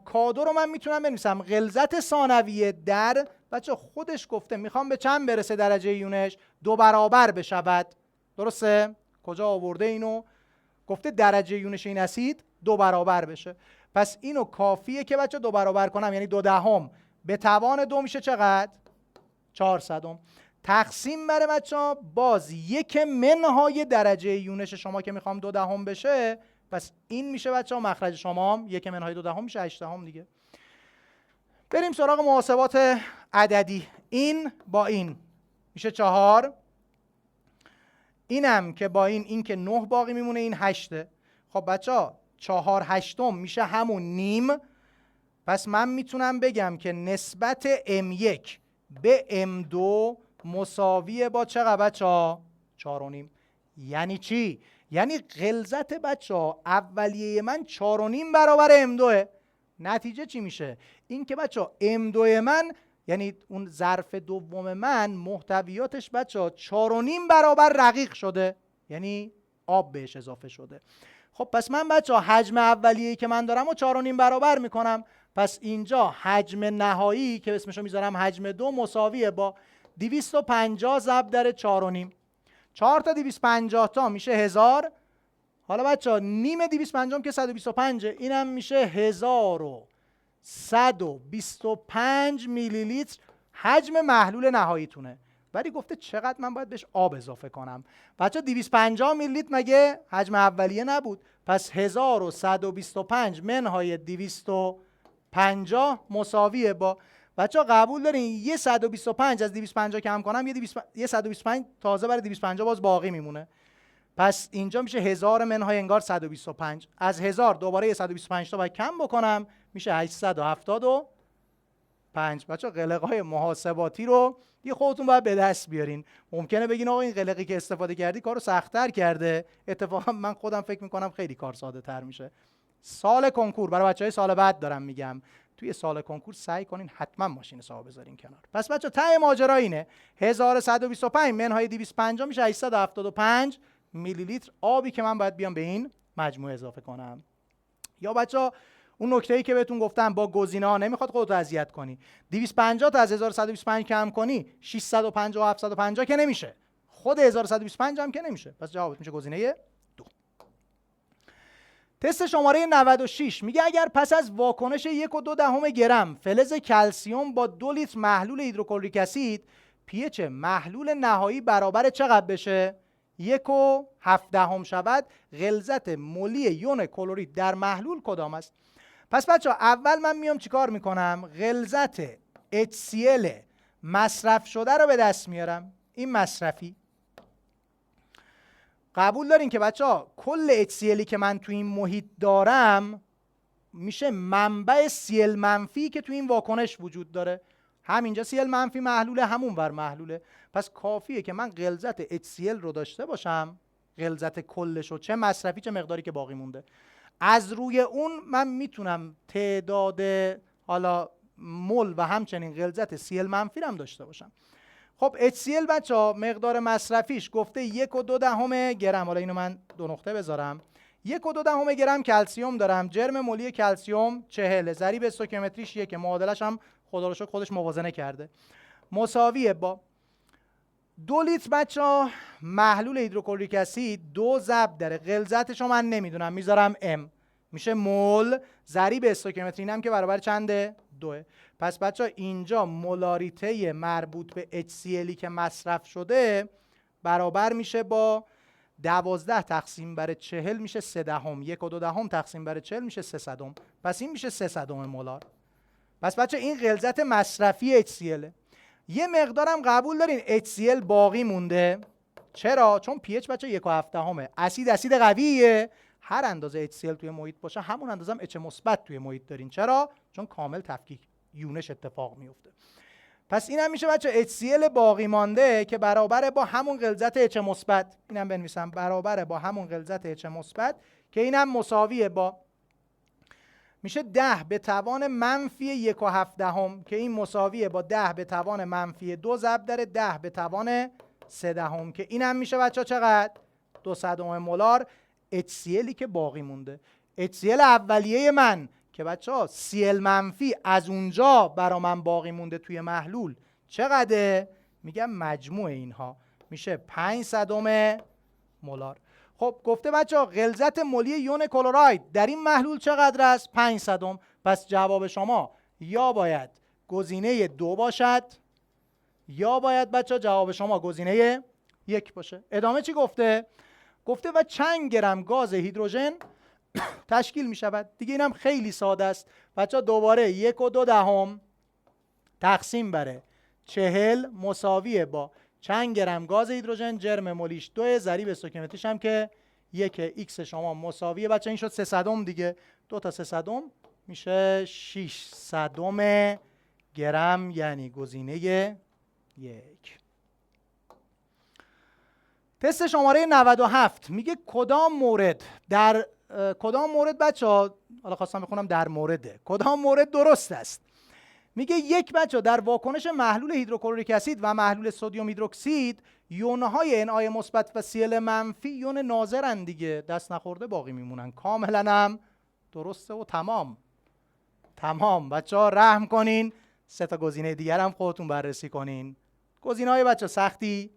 K2 رو من میتونم بنویسم غلظت ثانویه در بچه خودش گفته میخوام به چند برسه درجه یونش 2 برابر بشود. درسته؟ کجا آورده اینو؟ گفته درجه یونش این اسید 2 برابر بشه. پس اینو کافیه که بچه 2 برابر کنم، یعنی 2/10 به توان 2 میشه چقدر؟ 400. تقسیم بر بچه باز 1 منهای درجه یونش شما که میخوام 2/10 بشه، پس این میشه بچه مخرج شما هم 1 منهای 2/10 میشه 8/10 دیگه. بریم سراغ محاسبات عددی. این با این میشه 4، اینم که با این که 9 باقی میمونه، این 8. خب بچه 4/8 میشه همون نیم. پس من میتونم بگم که نسبت M1 به M2 مساویه با چقدر بچه؟ 4.5. یعنی چی؟ یعنی غلظت بچه اولیه من 4.5 برابر M2. نتیجه چی میشه؟ این که بچه M2 من یعنی اون ظرف دوم من محتویاتش بچه 4.5 برابر رقیق شده، یعنی آب بهش اضافه شده. خب پس من بچه حجم اولیه‌ای که من دارم و 4.5 برابر میکنم. پس اینجا حجم نهایی که اسمشو میذارم حجم 2 مساویه با 250 ضرب در 4.5. 4 تا 250 تا میشه 1000. حالا بچه نیم 250 که 125، اینم میشه 1125 میلی لیتر حجم محلول نهاییتونه. ولی گفته چقدر من باید بهش آب اضافه کنم. بچه 250 میلی لیتر مگه حجم اولیه نبود؟ پس 1125 منهای 250 مساویه با بچه قبول دارین یه 125 از 250 کم کنم یه 125 تازه برای 250 باز باقی میمونه. پس اینجا میشه 1000 منهای انگار 125. از 1000 دوباره یه 125 تا باید کم بکنم میشه 875. بچه قلق‌های محاسباتی رو یه خودتون باید به دست بیارین. ممکنه بگین آقا این قلقی که استفاده کردی کارو سخت‌تر کرده. اتفاقا من خودم فکر میکنم خیلی کار ساده تر میشه. سال کنکور برای بچهای سال بعد دارم میگم، توی سال کنکور سعی کنین حتما ماشین حساب بذارین کنار. پس بچه ته ماجرا اینه 1125 منهای 250 میشه 875 میلی لیتر آبی که من باید بیام به این مجموعه اضافه کنم. یا بچه اون نکته‌ای که بهتون گفتم با گزینه‌ها نمیخواد خودت اذیت کنی. 250 تا از 1125 کم کنی 650 و 750 که نمیشه. خود 1125 هم که نمیشه. پس جوابت میشه گزینه 2. تست شماره 96 میگه اگر پس از واکنش 1.2 گرم فلز کلسیم با 2 لیتر محلول هیدروکلوریک اسید pH محلول نهایی برابر چقدر بشه؟ 1.7 شود، غلظت مولی یون کلورید در محلول کدام است؟ پس بچه اول من میام چیکار میکنم؟ غلظت HCl مصرف شده رو به دست میارم. این مصرفی. قبول دارین که بچه کل HCl'i که من تو این محیط دارم میشه منبع Cl منفی که تو این واکنش وجود داره. همینجا Cl منفی محلوله، همون ور محلوله. پس کافیه که من غلظت HCl رو داشته باشم، غلظت کلش رو، چه مصرفی چه مقداری که باقی مونده. از روی اون من میتونم تعداد حالا مول و همچنین غلظت Cl منفی هم داشته باشم. خب HCl بچه ها مقدار مصرفیش گفته 1.2 گرم. حالا اینو من 2 نقطه بذارم. 1.2 گرم کلسیم دارم. جرم مولی کلسیم 40، ضریب استوکیومتریش 1، معادلش هم خدا رو شکر خودش موازنه کرده، مساویه با 2 لیتر بچه ها محلول هیدروکلوریک اسید 2 ضرب در غلظتش رو من نمیدونم میذارم M میشه مول، ضریب استوکیومتری اینم که برابر چنده؟ 2. پس بچه ها اینجا مولاریته مربوط به HCl'i که مصرف شده برابر میشه با 12 تقسیم بر 40 میشه 3 دهم. 1.2 تقسیم بر 40 میشه 300. پس این میشه 300 مولار. پس بچه این غلظت مصرفی HCl. یه مقدارم قبول دارین HCl باقی مونده. چرا؟ چون pH بچه 1.7 اسید قویه، هر اندازه HCl توی محیط باشه همون اندازه هم H مثبت توی محیط دارین. چرا؟ چون کامل تفکیک یونش اتفاق میفته. پس این هم میشه بچه HCl باقی مانده که برابره با همون غلظت H مثبت. اینم بنویسم برابره با همون غلظت H مثبت که اینم مساویه با میشه 10 به توان منفی 1.7 که این مساویه با 10 به توان منفی 2 ضرب در 10 به توان 3 که اینم میشه بچه چقدر؟ 200 مولار HCl'i که باقی مونده. HCl اولیه من که بچه ها Cl منفی از اونجا برا من باقی مونده توی محلول چقدره؟ میگم مجموع اینها میشه 500 مولار. خب گفته بچه ها غلظت ملی یون کلراید در این محلول چقدر است؟ 500. پس جواب شما یا باید گزینه 2 باشد یا باید بچه ها جواب شما گزینه 1 باشه. ادامه چی گفته؟ گفته و چند گرم گاز هیدروژن تشکیل می شود. دیگه اینم خیلی ساده است بچه ها. دوباره 1.2 تقسیم بر 40 مساویه با چند گرم گاز هیدروژن جرم مولیش 2 ضریب استوکیومتریش هم که 1 ایکس شما مساویه بچه این شد 300 دیگه. 2 تا 300 میشه 600 گرم، یعنی گزینه 1. تست شماره 97 میگه کدام مورد در کدام مورد بچه ها، حالا خواستم بخونم در مورده، کدام مورد درست است؟ میگه 1 بچه در واکنش محلول هیدروکلوریک اسید و محلول سدیم هیدروکسید یونهای Na مثبت و Cl منفی یون ناظرن دیگه، دست نخورده باقی میمونن. کاملا هم درسته و تمام. بچه ها رحم کنین 3 تا گزینه دیگر هم خودتون بررسی کنین. گزینه های بچه سختی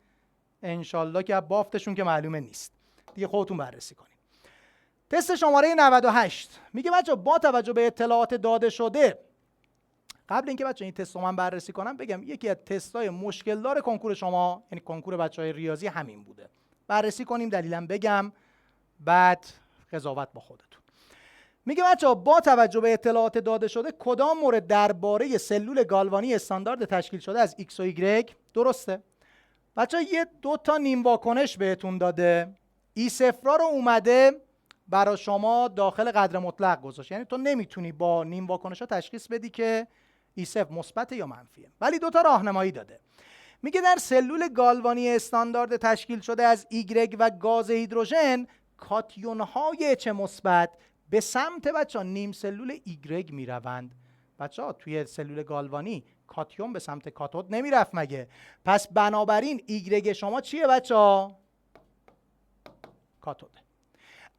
انشالله که بافتشون که معلومه نیست دیگه، خودتون بررسی کنین. تست شماره 98 میگه بچه با توجه به اطلاعات داده شده، قبل اینکه بچه این تست رو من بررسی کنم بگم یکی از تست‌های مشکل دار کنکور شما، یعنی کنکور بچه‌های ریاضی، همین بوده. بررسی کنیم دلیلم بگم بعد قضاوت با خودتون. میگه بچه‌ها با توجه به اطلاعات داده شده کدام مورد درباره سلول گالوانی استاندارد تشکیل شده از X و Y درسته؟ بچه‌ها یه 2 تا نیم واکنش بهتون داده. E0 رو اومده برای شما داخل قدر مطلق گذاشت، یعنی تو نمیتونی با نیم واکنش‌ها تشخیص بدی که E0 مثبت یا منفیه، ولی 2 تا راهنمایی داده. میگه در سلول گالوانی استاندارد تشکیل شده از Y و گاز هیدروژن کاتیون‌های H مثبت به سمت بچه‌ها نیم سلول Y میروند. بچه‌ها توی سلول گالوانی کاتیون به سمت کاتود نمیرفت مگه؟ پس بنابراین Y شما چیه بچه‌ها؟ کاتوده.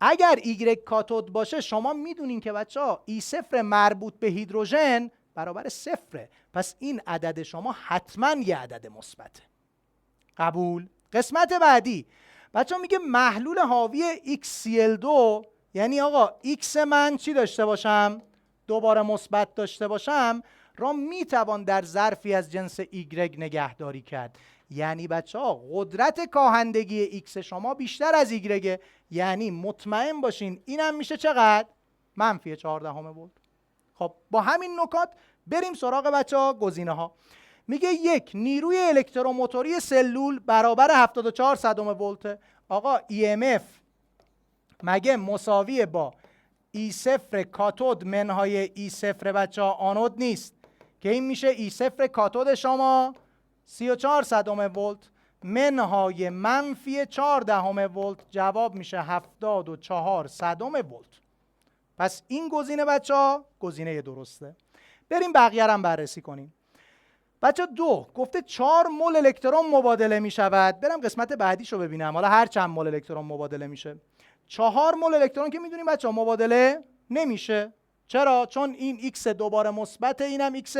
اگر Y کاتود باشه شما میدونین که بچه‌ها E0 مربوط به هیدروژن برابر 0. پس این عدد شما حتما یه عدد مثبته. قبول؟ قسمت بعدی بچه‌ها میگه محلول حاوی XCl2، یعنی آقا X من چی داشته باشم؟ دوباره مثبت داشته باشم، را میتوان در ظرفی از جنس Y نگهداری کرد. یعنی بچه‌ها قدرت کاهندگی X شما بیشتر از Y، یعنی مطمئن باشین اینم میشه چقدر؟ منفی 14 ولت. خب با همین نکات بریم سراغ بچه‌ها گزینه ها. میگه 1 نیروی الکتروموتوری سلول برابر 74 صدم ولت. آقا EMF مگه مساویه با E0 کاتود منهای E0 بچه‌ها آنود نیست که این میشه E0 کاتود شما 34 صدم ولت منهای منفی 14 ولت، جواب میشه 74 صدم ولت. پس این گزینه بچه‌ها گزینه درسته. بریم بقیه هم بررسی کنیم. بچه 2 گفته 4 مول الکترون مبادله می شود. برم قسمت بعدیشو ببینم حالا هر چند مول الکترون مبادله میشه. 4 مول الکترون که میدونیم بچه مبادله نمیشه. چرا؟ چون این X دوباره مثبت، اینم X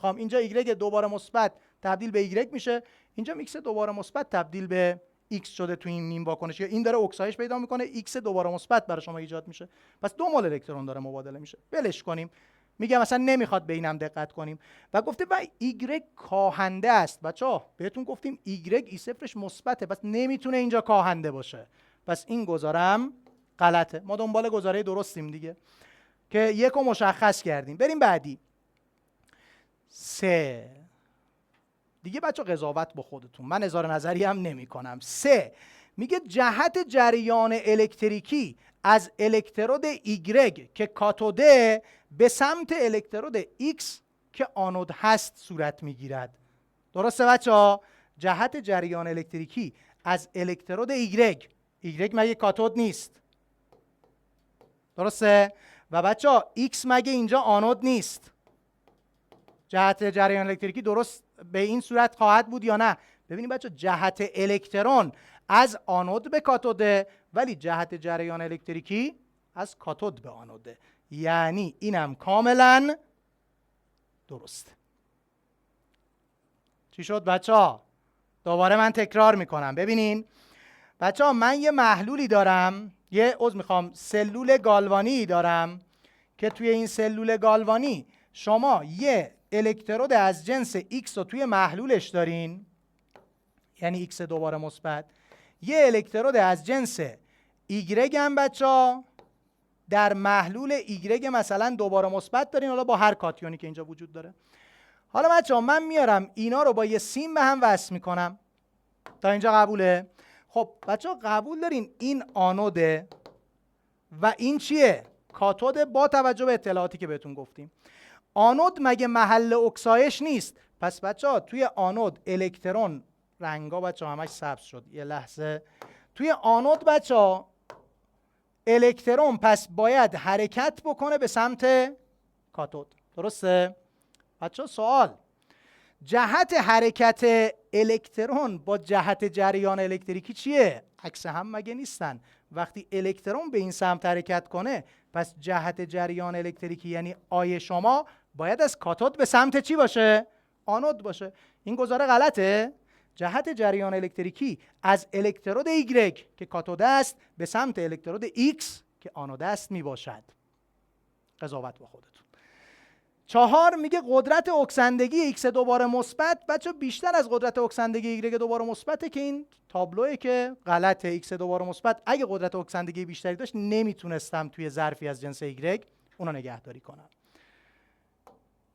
اینجا Y دوباره مثبت تبدیل به Y میشه، اینجا X دوباره مثبت تبدیل به X شده تو این نیم واکنش، این داره اکسایش پیدا میکنه، X دوباره مثبت برای شما ایجاد میشه. پس 2 مول الکترون داره مبادله میشه. ولش کنیم. میگم مثلا نمیخواد به اینم دقت کنیم. و گفته با Y کاهنده است. بچه‌ها بهتون گفتیم Y E0ش مثبته، پس نمیتونه اینجا کاهنده باشه. پس این گزارم غلطه. ما دنبال گزاره درستیم دیگه که 1 رو مشخص کردیم. بریم بعدی. 3 دیگه بچه قضاوت با خودتون، من اظهار نظری هم نمی کنم. 3 میگه جهت جریان الکتریکی از الکترود ایگرگ که کاتوده به سمت الکترود ایکس که آنود هست صورت میگیرد. درسته بچه ها؟ جهت جریان الکتریکی از الکترود ایگرگ، ایگرگ مگه کاتود نیست؟ درسته؟ و بچه ها ایکس مگه اینجا آنود نیست؟ جهت جریان الکتریکی درست به این صورت خواهد بود یا نه؟ ببینید بچه جهت الکترون از آنود به کاتوده، ولی جهت جریان الکتریکی از کاتود به آنوده. یعنی اینم کاملا درسته. چی شد بچه ها؟ دوباره من تکرار میکنم. ببینین بچه ها، من یه محلولی دارم، یه سلول گالوانی دارم که توی این سلول گالوانی شما یه الکترود از جنس X رو توی محلولش دارین، یعنی X دوباره مثبت، یه الکترود از جنس Y هم بچه در محلول Y مثلا دوباره مثبت دارین، حالا با هر کاتیونی که اینجا وجود داره. حالا بچه من میارم اینا رو با یه سیم به هم وصل میکنم. تا اینجا قبوله؟ خب بچه قبول دارین این آنوده و این چیه؟ کاتوده، با توجه به اطلاعاتی که بهتون گفتیم. آنود مگه محل اکسایش نیست؟ پس بچه توی آنود الکترون، رنگا بچه همش سبز شد، یه لحظه. توی آنود بچه الکترون پس باید حرکت بکنه به سمت کاتود. درسته؟ بچه سوال، جهت حرکت الکترون با جهت جریان الکتریکی چیه؟ عکس هم مگه نیستن؟ وقتی الکترون به این سمت حرکت کنه، پس جهت جریان الکتریکی یعنی آی شما باید از کاتود به سمت چی باشه؟ آنود باشه. این گزاره غلطه؟ جهت جریان الکتریکی از الکترود Y که کاتود است به سمت الکترود X که آنود است می باشد. قضاوت با خودتون. 4 میگه قدرت اکسندگی X دوباره مثبت بچه بیشتر از قدرت اکسندگی Y دوباره مثبته، که این تابلوه که غلطه. X دوباره مثبت اگه قدرت اکسندگی بیشتری داشت نمیتونستم توی ظرفی از جنس Y اونو نگهداری کنم.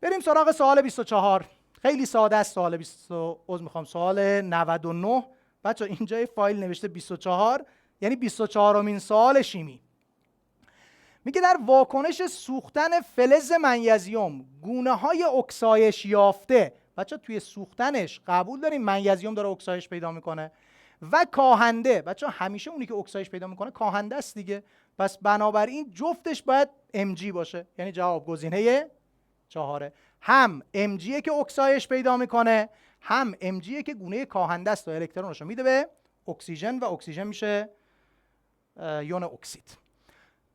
بریم سراغ سوال 24. خیلی ساده است. سوال 99. بچه اینجا فایل نوشته 24، یعنی 24مین سوال شیمی. میگه در واکنش سوختن فلز منیزیم گونه های اکسایش یافته، بچه توی سوختنش قبول داریم منیزیم داره اکسایش پیدا میکنه، و کاهنده، بچه همیشه اونی که اکسایش پیدا میکنه کاهنده است دیگه، پس بنابراین جفتش باید Mg باشه، یعنی جواب گزینه 4. هم Mg که اکسایش پیدا میکنه، هم Mg که گونه کاهنده است و الکترونشو میده به اکسیژن و اکسیژن میشه یون اکسید.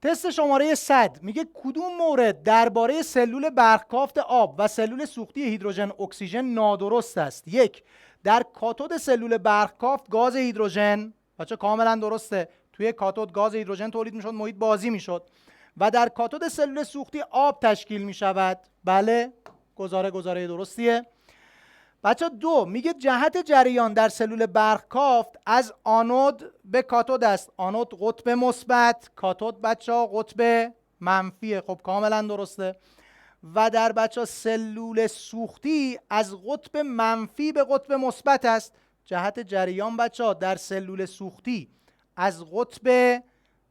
تست شماره 100 میگه کدوم مورد درباره سلول برق‌کافت آب و سلول سوختی هیدروژن اکسیژن نادرست است؟ 1. در کاتود سلول برق‌کافت گاز هیدروژن، بچه کاملا درسته، توی کاتود گاز هیدروژن تولید میشد، محیط بازی میشد، و در کاتود سلول سوختی آب تشکیل میشود. بله، گزاره درستیه. بچه 2 میگه جهت جریان در سلول برق‌کافت از آنود به کاتود است. آنود قطب مثبت، کاتود بچه قطب منفیه. خب کاملا درسته. و در بچه سلول سوختی از قطب منفی به قطب مثبت است. جهت جریان بچه در سلول سوختی از قطب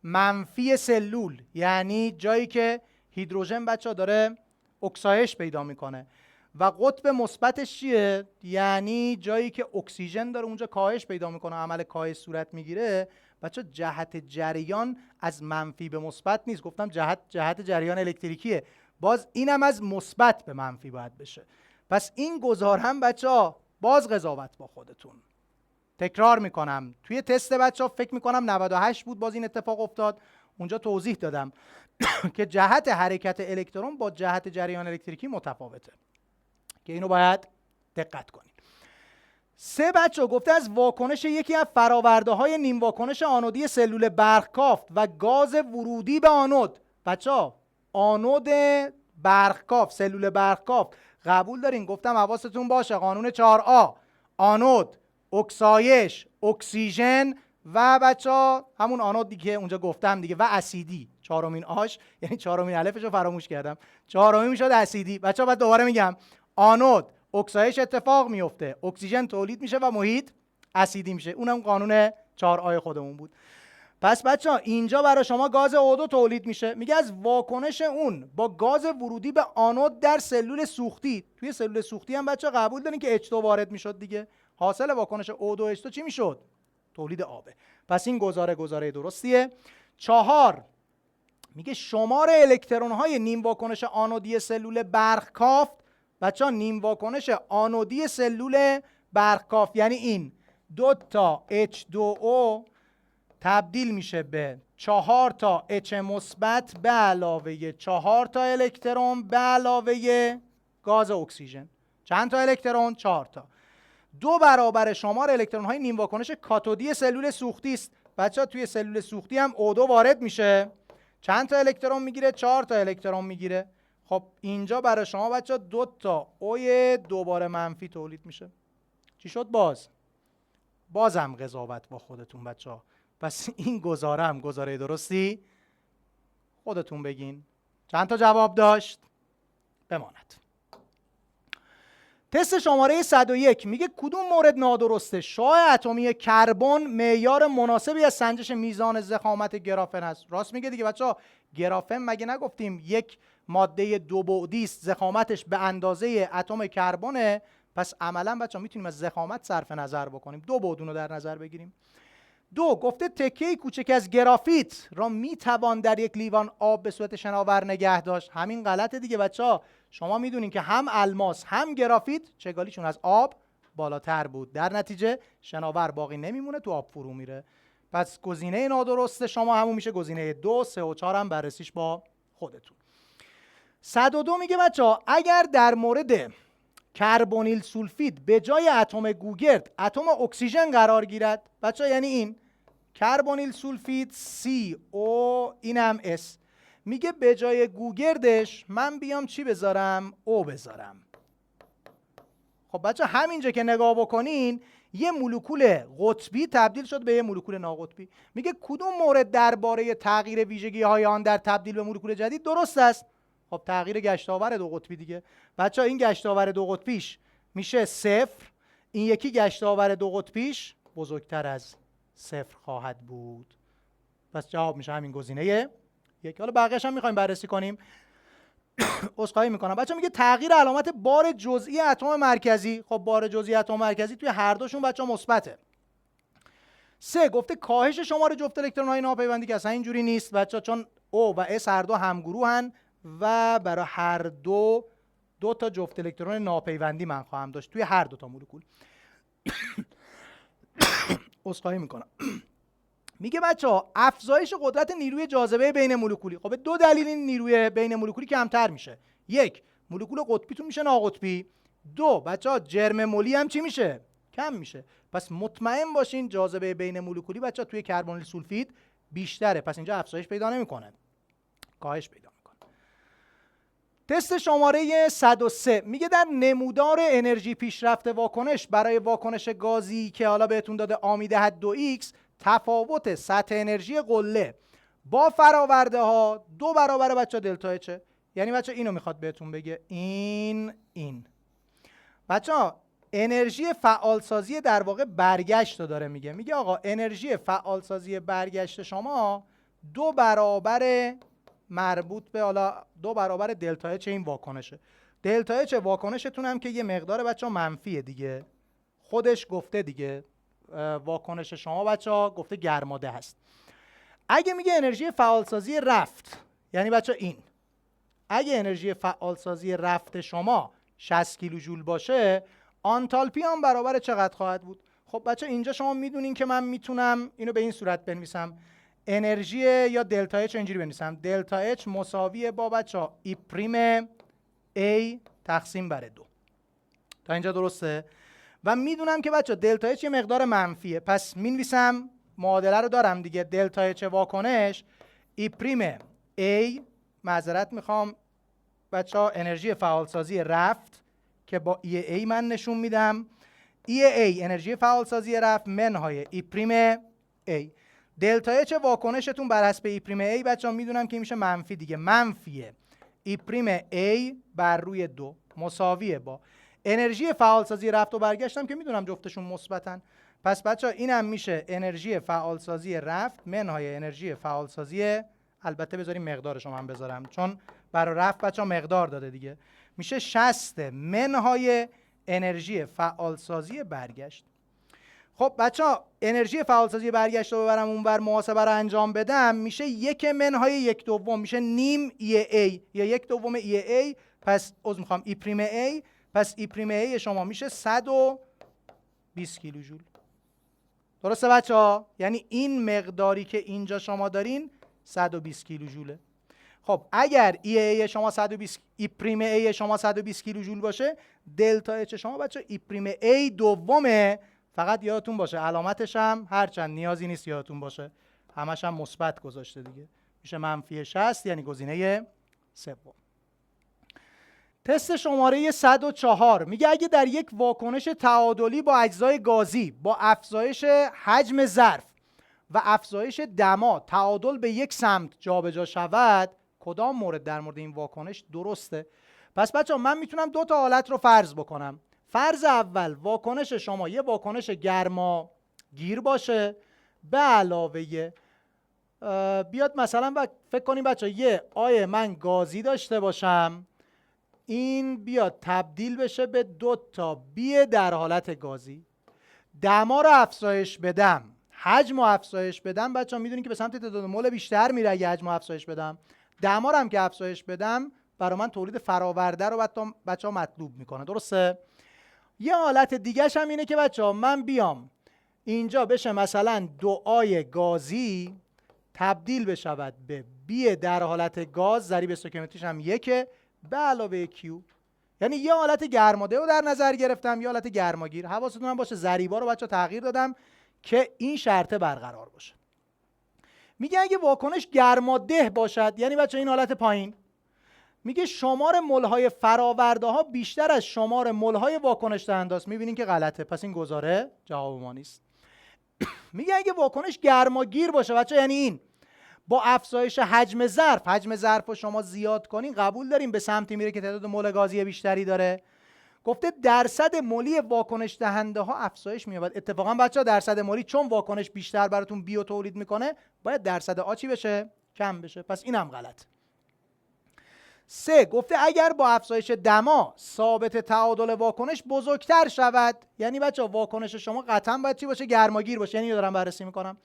منفی سلول، یعنی جایی که هیدروژن بچه داره اکسایش پیدا میکنه، و قطب مثبتش چیه؟ یعنی جایی که اکسیژن داره اونجا کاهش پیدا میکنه، عمل کاهش صورت میگیره. بچه جهت جریان از منفی به مثبت نیست، گفتم جهت جریان الکتریکیه، باز اینم از مثبت به منفی باید بشه. پس این گزار هم بچه باز قضاوت با خودتون. تکرار میکنم، توی تست بچه فکر میکنم 98 بود باز این اتفاق افتاد، اونجا توضیح دادم که جهت حرکت الکترون با جهت جریان الکتریکی متفاوته، که اینو باید دقت کنید. 3 بچه گفته از واکنش یکی از فراورده های نیم واکنش آنودی سلول برق‌کافت و گاز ورودی به آنود. بچه آنود برق‌کافت، سلول برق‌کافت قبول دارین؟ گفتم حواستون باشه قانون 4A، آنود، اکسایش، اکسیژن، و بچه همون آنود دیگه اونجا گفتم دیگه، و اسیدی. 4مین آش یعنی 4مین الفش رو فراموش کردم، 4مین میشد اسیدی. بچه بعد دوباره میگم آنود، اکسایش اتفاق میفته، اکسیژن تولید میشه و محیط اسیدی میشه. اونم قانون 4 خودمون بود. پس بچه‌ها اینجا برای شما گاز O2 تولید میشه. میگه از واکنش اون با گاز ورودی به آنود در سلول سوختی، توی سلول سوختی هم بچه‌ها قبول دارین که H2 وارد میشد دیگه. حاصل واکنش O2 H2 چی میشد؟ تولید آبه. پس این گزاره درستیه. 4 میگه شمار الکترون های نیم واکنش آنودی سلول برقکاف. بچه‌ها نیم واکنش آنودی سلول برقکاف یعنی این 2 تا H2O تبدیل میشه به 4 تا H مثبت به علاوه 4 تا الکترون به علاوه گاز اکسیژن. چند تا الکترون؟ 4 تا. 2 برابر شمار الکترون های نیم واکنش کاتودی سلول سوختی است. بچه‌ها توی سلول سوختی هم O2 وارد میشه. چند تا الکترون میگیره؟ 4 تا الکترون میگیره. خب اینجا برای شما بچه‌ها 2 تا اوی دوباره منفی تولید میشه. چی شد باز؟ بازم قضاوت با خودتون بچه‌ها. پس این گزاره هم گزاره درستی خودتون بگین. چند تا جواب داشت؟ بماند. تست شماره 101 میگه کدوم مورد نادرسته؟ شعاع اتمی کربن معیار مناسبی از سنجش میزان ضخامت گرافن است. راست میگه دیگه بچه‌ها. گرافن مگه نگفتیم یک ماده دو بعدی است، ضخامتش به اندازه اتم کربونه. پس عملا بچه‌ها میتونیم از ضخامت صرف نظر بکنیم، دو بعدون رو در نظر بگیریم. 2 گفته تکه کوچک از گرافیت را میتوان در یک لیوان آب به صورت شناور نگه داشت. همین غلطه دیگه بچه‌ها. شما میدونین که هم الماس هم گرافیت چگالیشون از آب بالاتر بود، در نتیجه شناور باقی نمیمونه، تو آب فرو میره. پس گزینه نادرست شما همون میشه گزینه 2، 3 و 4 هم بررسیش با خودتون. 102 میگه بچه‌ها اگر در مورد کربونیل سولفید به جای اتم گوگرد اتم اکسیژن قرار گیرد، بچه‌ها یعنی این کربونیل سولفید CO اینم S، میگه به جای گوگردش من بیام چی بذارم؟ O بذارم. خب بچه همینجا که نگاه بکنین یه مولکول قطبی تبدیل شد به یه مولکول ناقطبی. میگه کدوم مورد درباره تغییر ویژگی های آن در تبدیل به مولکول جدید درست است؟ خب تغییر گشتاور دو قطبی دیگه. بچه این گشتاور دو قطبیش میشه 0، این یکی گشتاور دو قطبیش بزرگتر از 0 خواهد بود. پس جواب میشه همین گزینه یک. حالا بقیه‌اش هم می‌خوایم بررسی کنیم. عذرخواهی میکنم. بچه‌ها میگه تغییر علامت بار جزئی اتم مرکزی. خب بار جزئی اتم مرکزی توی هر دوشون بچه‌ها مثبته. 3 گفته کاهش شمار جفت الکترون‌های ناپیوندی که اصلا اینجوری نیست بچه‌ها، چون O و S هر دو همگروهن و برای هر دو تا جفت الکترون ناپیوندی من خواهم داشت توی هر دو تا مولکول. عذرخواهی میکنم. میگه بچه‌ها افزایش قدرت نیروی جاذبه بین مولکولی. خب به 2 دلیل این نیروی بین مولکولی کمتر میشه. 1 مولکول قطبیتون میشه ناقطبی. 2 بچه‌ها جرم مولی هم چی میشه؟ کم میشه. پس مطمئن باشین جاذبه بین مولکولی بچه‌ها توی کربونیل سولفید بیشتره. پس اینجا افزایش پیدا نمیکنه، کاهش پیدا میکنه. تست شماره 103 میگه در نمودار انرژی پیشرفت واکنش برای واکنش گازی که حالا بهتون داده آ میدهد 2x، تفاوت سطح انرژی قله با فراورده ها 2 برابر بچه دلتا اچه. یعنی بچه اینو میخواد بهتون بگه، این بچه ها انرژی فعالسازی در واقع برگشت رو داره میگه آقا انرژی فعالسازی برگشت شما 2 برابر مربوط به حالا 2 برابر دلتا اچ این واکنشه. دلتا اچ واکنشتون هم که یه مقدار بچه ها منفیه دیگه، خودش گفته دیگه واکنش شما بچه‌ها گفته گرماده هست. اگه میگه انرژی فعالسازی رفت، یعنی بچه‌ها این اگه انرژی فعالسازی رفت شما 60 کیلوجول باشه، آنتالپی هم برابر چقدر خواهد بود؟ خب بچه‌ها اینجا شما میدونین که من میتونم اینو به این صورت بنویسم، انرژی یا دلتا اچ اینجوری بنویسم، دلتا اچ مساویه با بچه‌ها ای پریم A تقسیم بر 2. تا اینجا درسته؟ و میدونم که بچه دلتا اچ یه مقدار منفیه، پس مینویسم معادله رو دارم دیگه، دلتا اچ واکنش ای پریم A، معذرت میخوام بچه ها انرژی فعالسازی رفت که با ای A من نشون میدم، ای A انرژی فعالسازی رفت منهای ای پریم A. دلتا اچ واکنشتون بر حسب ای پریم A بچه ها میدونم که میشه منفی دیگه، منفیه ای پریم A بر روی 2 مساویه با انرژی فعالسازی رفت و برگشتم که میدونم جفتشون مثبتن. پس بچه‌ها اینم میشه انرژی فعالسازی رفت منهای انرژی فعالسازی، البته بذاریم مقدارش رو من بذارم چون برای رفت بچه‌ها مقدار داده دیگه، میشه 60 منهای انرژی فعالسازی برگشت. خب بچه‌ها انرژی فعالسازی برگشت رو ببرم اونور محاسبه رو انجام بدم، میشه 1 منهای 1/2، میشه نیم EA یا 1/2 EA. پس میخوام ای پریم A، پس ای پریم A شما میشه 120 کیلوجول. درسته بچه‌ها؟ یعنی این مقداری که اینجا شما دارین 120 کیلوجوله. خب اگر ای شما 120 ای پریم ای شما 120 کیلوجول باشه، دلتا اچ شما بچه‌ها ای پریم ای دومه. فقط یادتون باشه علامتش هم هرچند نیازی نیست یادتون باشه، همش هم مثبت گذاشته دیگه، میشه منفی 60 یعنی گزینه سوم. تست شماره 104 میگه اگه در یک واکنش تعادلی با اجزای گازی با افزایش حجم ظرف و افزایش دما تعادل به یک سمت جابجا شود، کدام مورد در مورد این واکنش درسته؟ پس بچه‌ها من میتونم دو تا حالت رو فرض بکنم. فرض اول واکنش شما یه واکنش گرماگیر باشه به علاوه بیاد مثلا فکر کنیم بچه‌ها یه آی من گازی داشته باشم، این بیاد تبدیل بشه به 2 تا بی در حالت گازی، دما رو افزایش بدم، حجم رو افزایش بدم. بچه‌ها میدونین که به سمت تعداد مول بیشتر میره اگه حجم رو افزایش بدم، دما رو هم که افزایش بدم برای من تولید فراورده رو بچه‌ها مطلوب میکنه. درسته؟ یه حالت دیگه‌ش هم اینه که بچه‌ها من بیام اینجا بشه مثلا 2 آی گازی تبدیل بشود به بی در حالت گاز ضریب استوکیومتریش هم 1 به علاوه کیو. یعنی یه حالت گرماده رو در نظر گرفتم، یه حالت گرماگیر. حواستون هم باشه ضریبا رو بچه‌ها تغییر دادم که این شرط برقرار باشه. میگه اگه واکنش گرماده باشد، یعنی بچه‌ها این حالت پایین، میگه شمار مول‌های فراورده ها بیشتر از شمار مول‌های واکنش دهنده است. میبینین که غلطه، پس این گزاره جواب ما نیست. میگه اگه واکنش گرماگیر باشه بچه‌ها، یعنی این با افزایش حجم ظرف رو شما زیاد کنین، قبول داریم به سمتی میره که تعداد مول گازی بیشتری داره. گفته درصد مولی واکنش دهنده ها افزایش می‌یابد. اتفاقا بچه‌ها درصد مولی چون واکنش بیشتر براتون بیو تولید میکنه، باید درصد آ چی بشه؟ کم بشه. پس اینم غلط. 3 گفته اگر با افزایش دما ثابت تعادل واکنش بزرگتر شود، یعنی بچه‌ها واکنش شما قطعا باید چی باشه؟ گرماگیر باشه. یعنی دارم بررسی میکنم.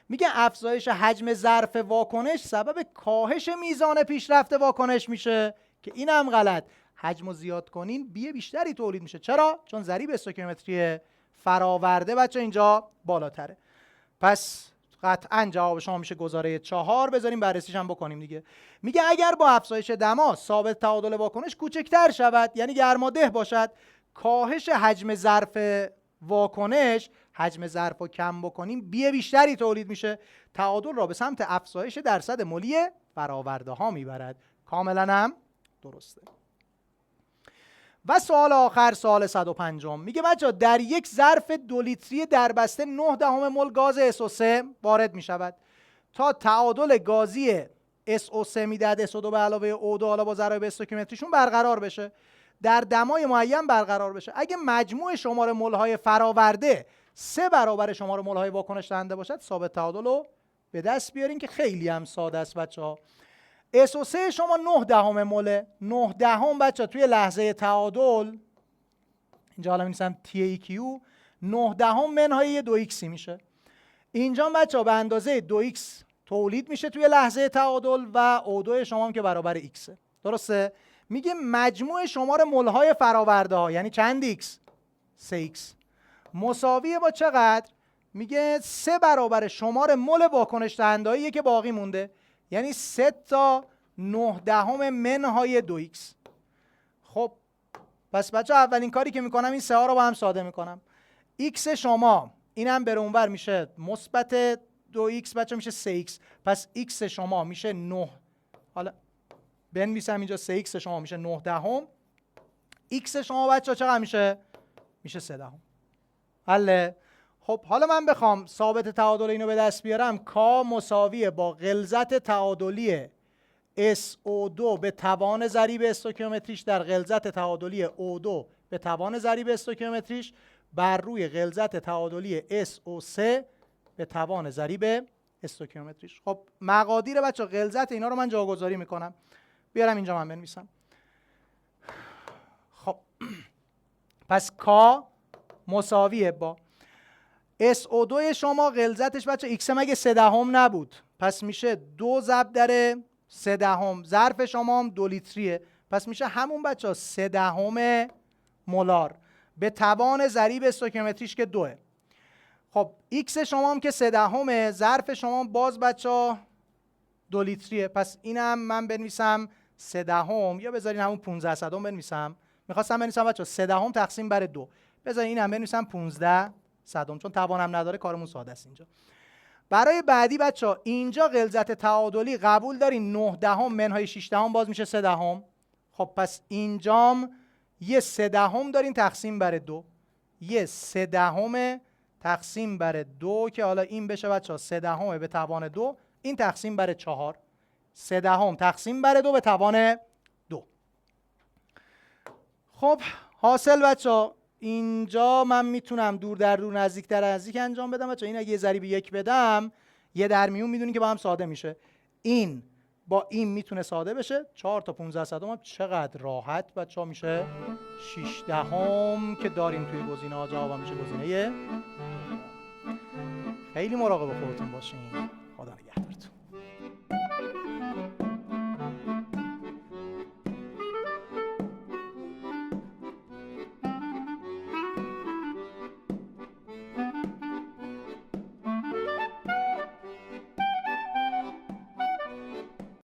میگه افزایش حجم ظرف واکنش سبب کاهش میزان پیشرفت واکنش میشه، که اینم غلط. حجم رو زیاد کنین بی بیشتری تولید میشه. چرا؟ چون ضریب استوکیومتری فراورده بچه اینجا بالاتره. پس قطعا جواب شما میشه گزاره 4. بذاریم بررسیش هم بکنیم دیگه. میگه اگر با افزایش دما ثابت تعادل واکنش کوچکتر شود، یعنی گرماده باشد، کاهش حجم ظرف واکنش، حجم ظرف رو کم بکنیم بی بیشتری تولید میشه، تعادل را به سمت افزایش درصد مولی فراورده ها میبرد. کاملا هم درسته. و سوال آخر، سوال 105 میگه بچه‌ها در یک ظرف 2 لیتری دربسته 9 مول گاز SO3 وارد میشود تا تعادل گازی SO3 میدهد SO2 به علاوه O2 حالا با ضرایب استوکیومتریشون برقرار بشه، در دمای معین برقرار بشه. اگه مجموع شمار مول‌های فراورده 3 برابر شمار مول‌های واکنش دهنده باشد، ثابت تعادل رو به دست بیارین که خیلی هم ساده است بچه‌ها. SO3 شما 9 موله، 9 بچه‌ها توی لحظه تعادل، اینجا حالا می‌نویسم TAQ، 9 منهای 2x میشه. اینجا بچه‌ها به اندازه 2x تولید میشه توی لحظه تعادل و O2 شما هم که برابر x. درسته؟ میگه مجموع شمار مول‌های فراورده ها یعنی چند x؟ 3x مساویه با چقدر؟ میگه 3 برابر شمار مول واکنش دهنده‌ای که باقی مونده، یعنی 3 تا 9 منهای 2x. خب پس بچه اولین کاری که میکنم این 3 ها رو با هم ساده میکنم. x شما اینم بره اونور میشه مثبت 2x بچه میشه 3x. پس x شما میشه 9، حالا بنویسم اینجا 3x شما میشه 9 x شما بچه چقدر میشه؟ میشه 3 دهم. حله؟ خب حالا من بخوام ثابت تعادل اینو به دست بیارم، k مساویه با غلظت تعادلی SO2 به توان ضریب استوکیومتریش در غلظت تعادلی O2 به توان ضریب استوکیومتریش بر روی غلظت تعادلی SO3 به توان ضریب استوکیومتریش. خب مقادیر بچه غلظت اینا رو من جاگذاری میکنم، بیارم اینجا من بنویسم. خب پس K مساویه با SO2 شما غلظتش بچه X مگه 3 دهم نبود، پس میشه 2 ضرب در 3 دهم، ظرف شما هم 2 لیتریه، پس میشه همون بچه 3 دهم مولار به توان ضریب استوکیومتریش که 2. خب X شما هم که 3 دهمه، ظرف شما باز بچه 2 لیتریه، پس اینم من بنویسم 3 دهم، یا بذارین همون 15 صدم بنویسم، میخواستم بنویسم بچه 3 دهم تقسیم بر 2، بذارین اینم بنویسم 15 صدم، چون توانم نداره کارمون ساده است اینجا. برای بعدی بچه اینجا غلظت تعادلی قبول دارین 9 دهم منهای 6 دهم باز میشه 3 دهم. خب پس اینجام یه 3 دهم دارین تقسیم بر 2، یه 3 دهم تقسیم بر 2 که حالا این بشه بچه 3 دهم به توان 2، این تقسیم بر 4، 3 دهم تقسیم بر 2 به توان 2. خب حاصل بچه اینجا من میتونم دور در دور نزدیک در نزدیک انجام بدم بچه. این اگه یه ضریب 1 بدم یه در میون میدونی که با هم ساده میشه، این با این میتونه ساده بشه، 4 تا 15 صدم هم چقدر راحت بچه ها میشه 6 دهم که داریم توی گزینه ها، جواب میشه گزینه 2. خیلی مراقب خودتون باشین. خدا نگهدار.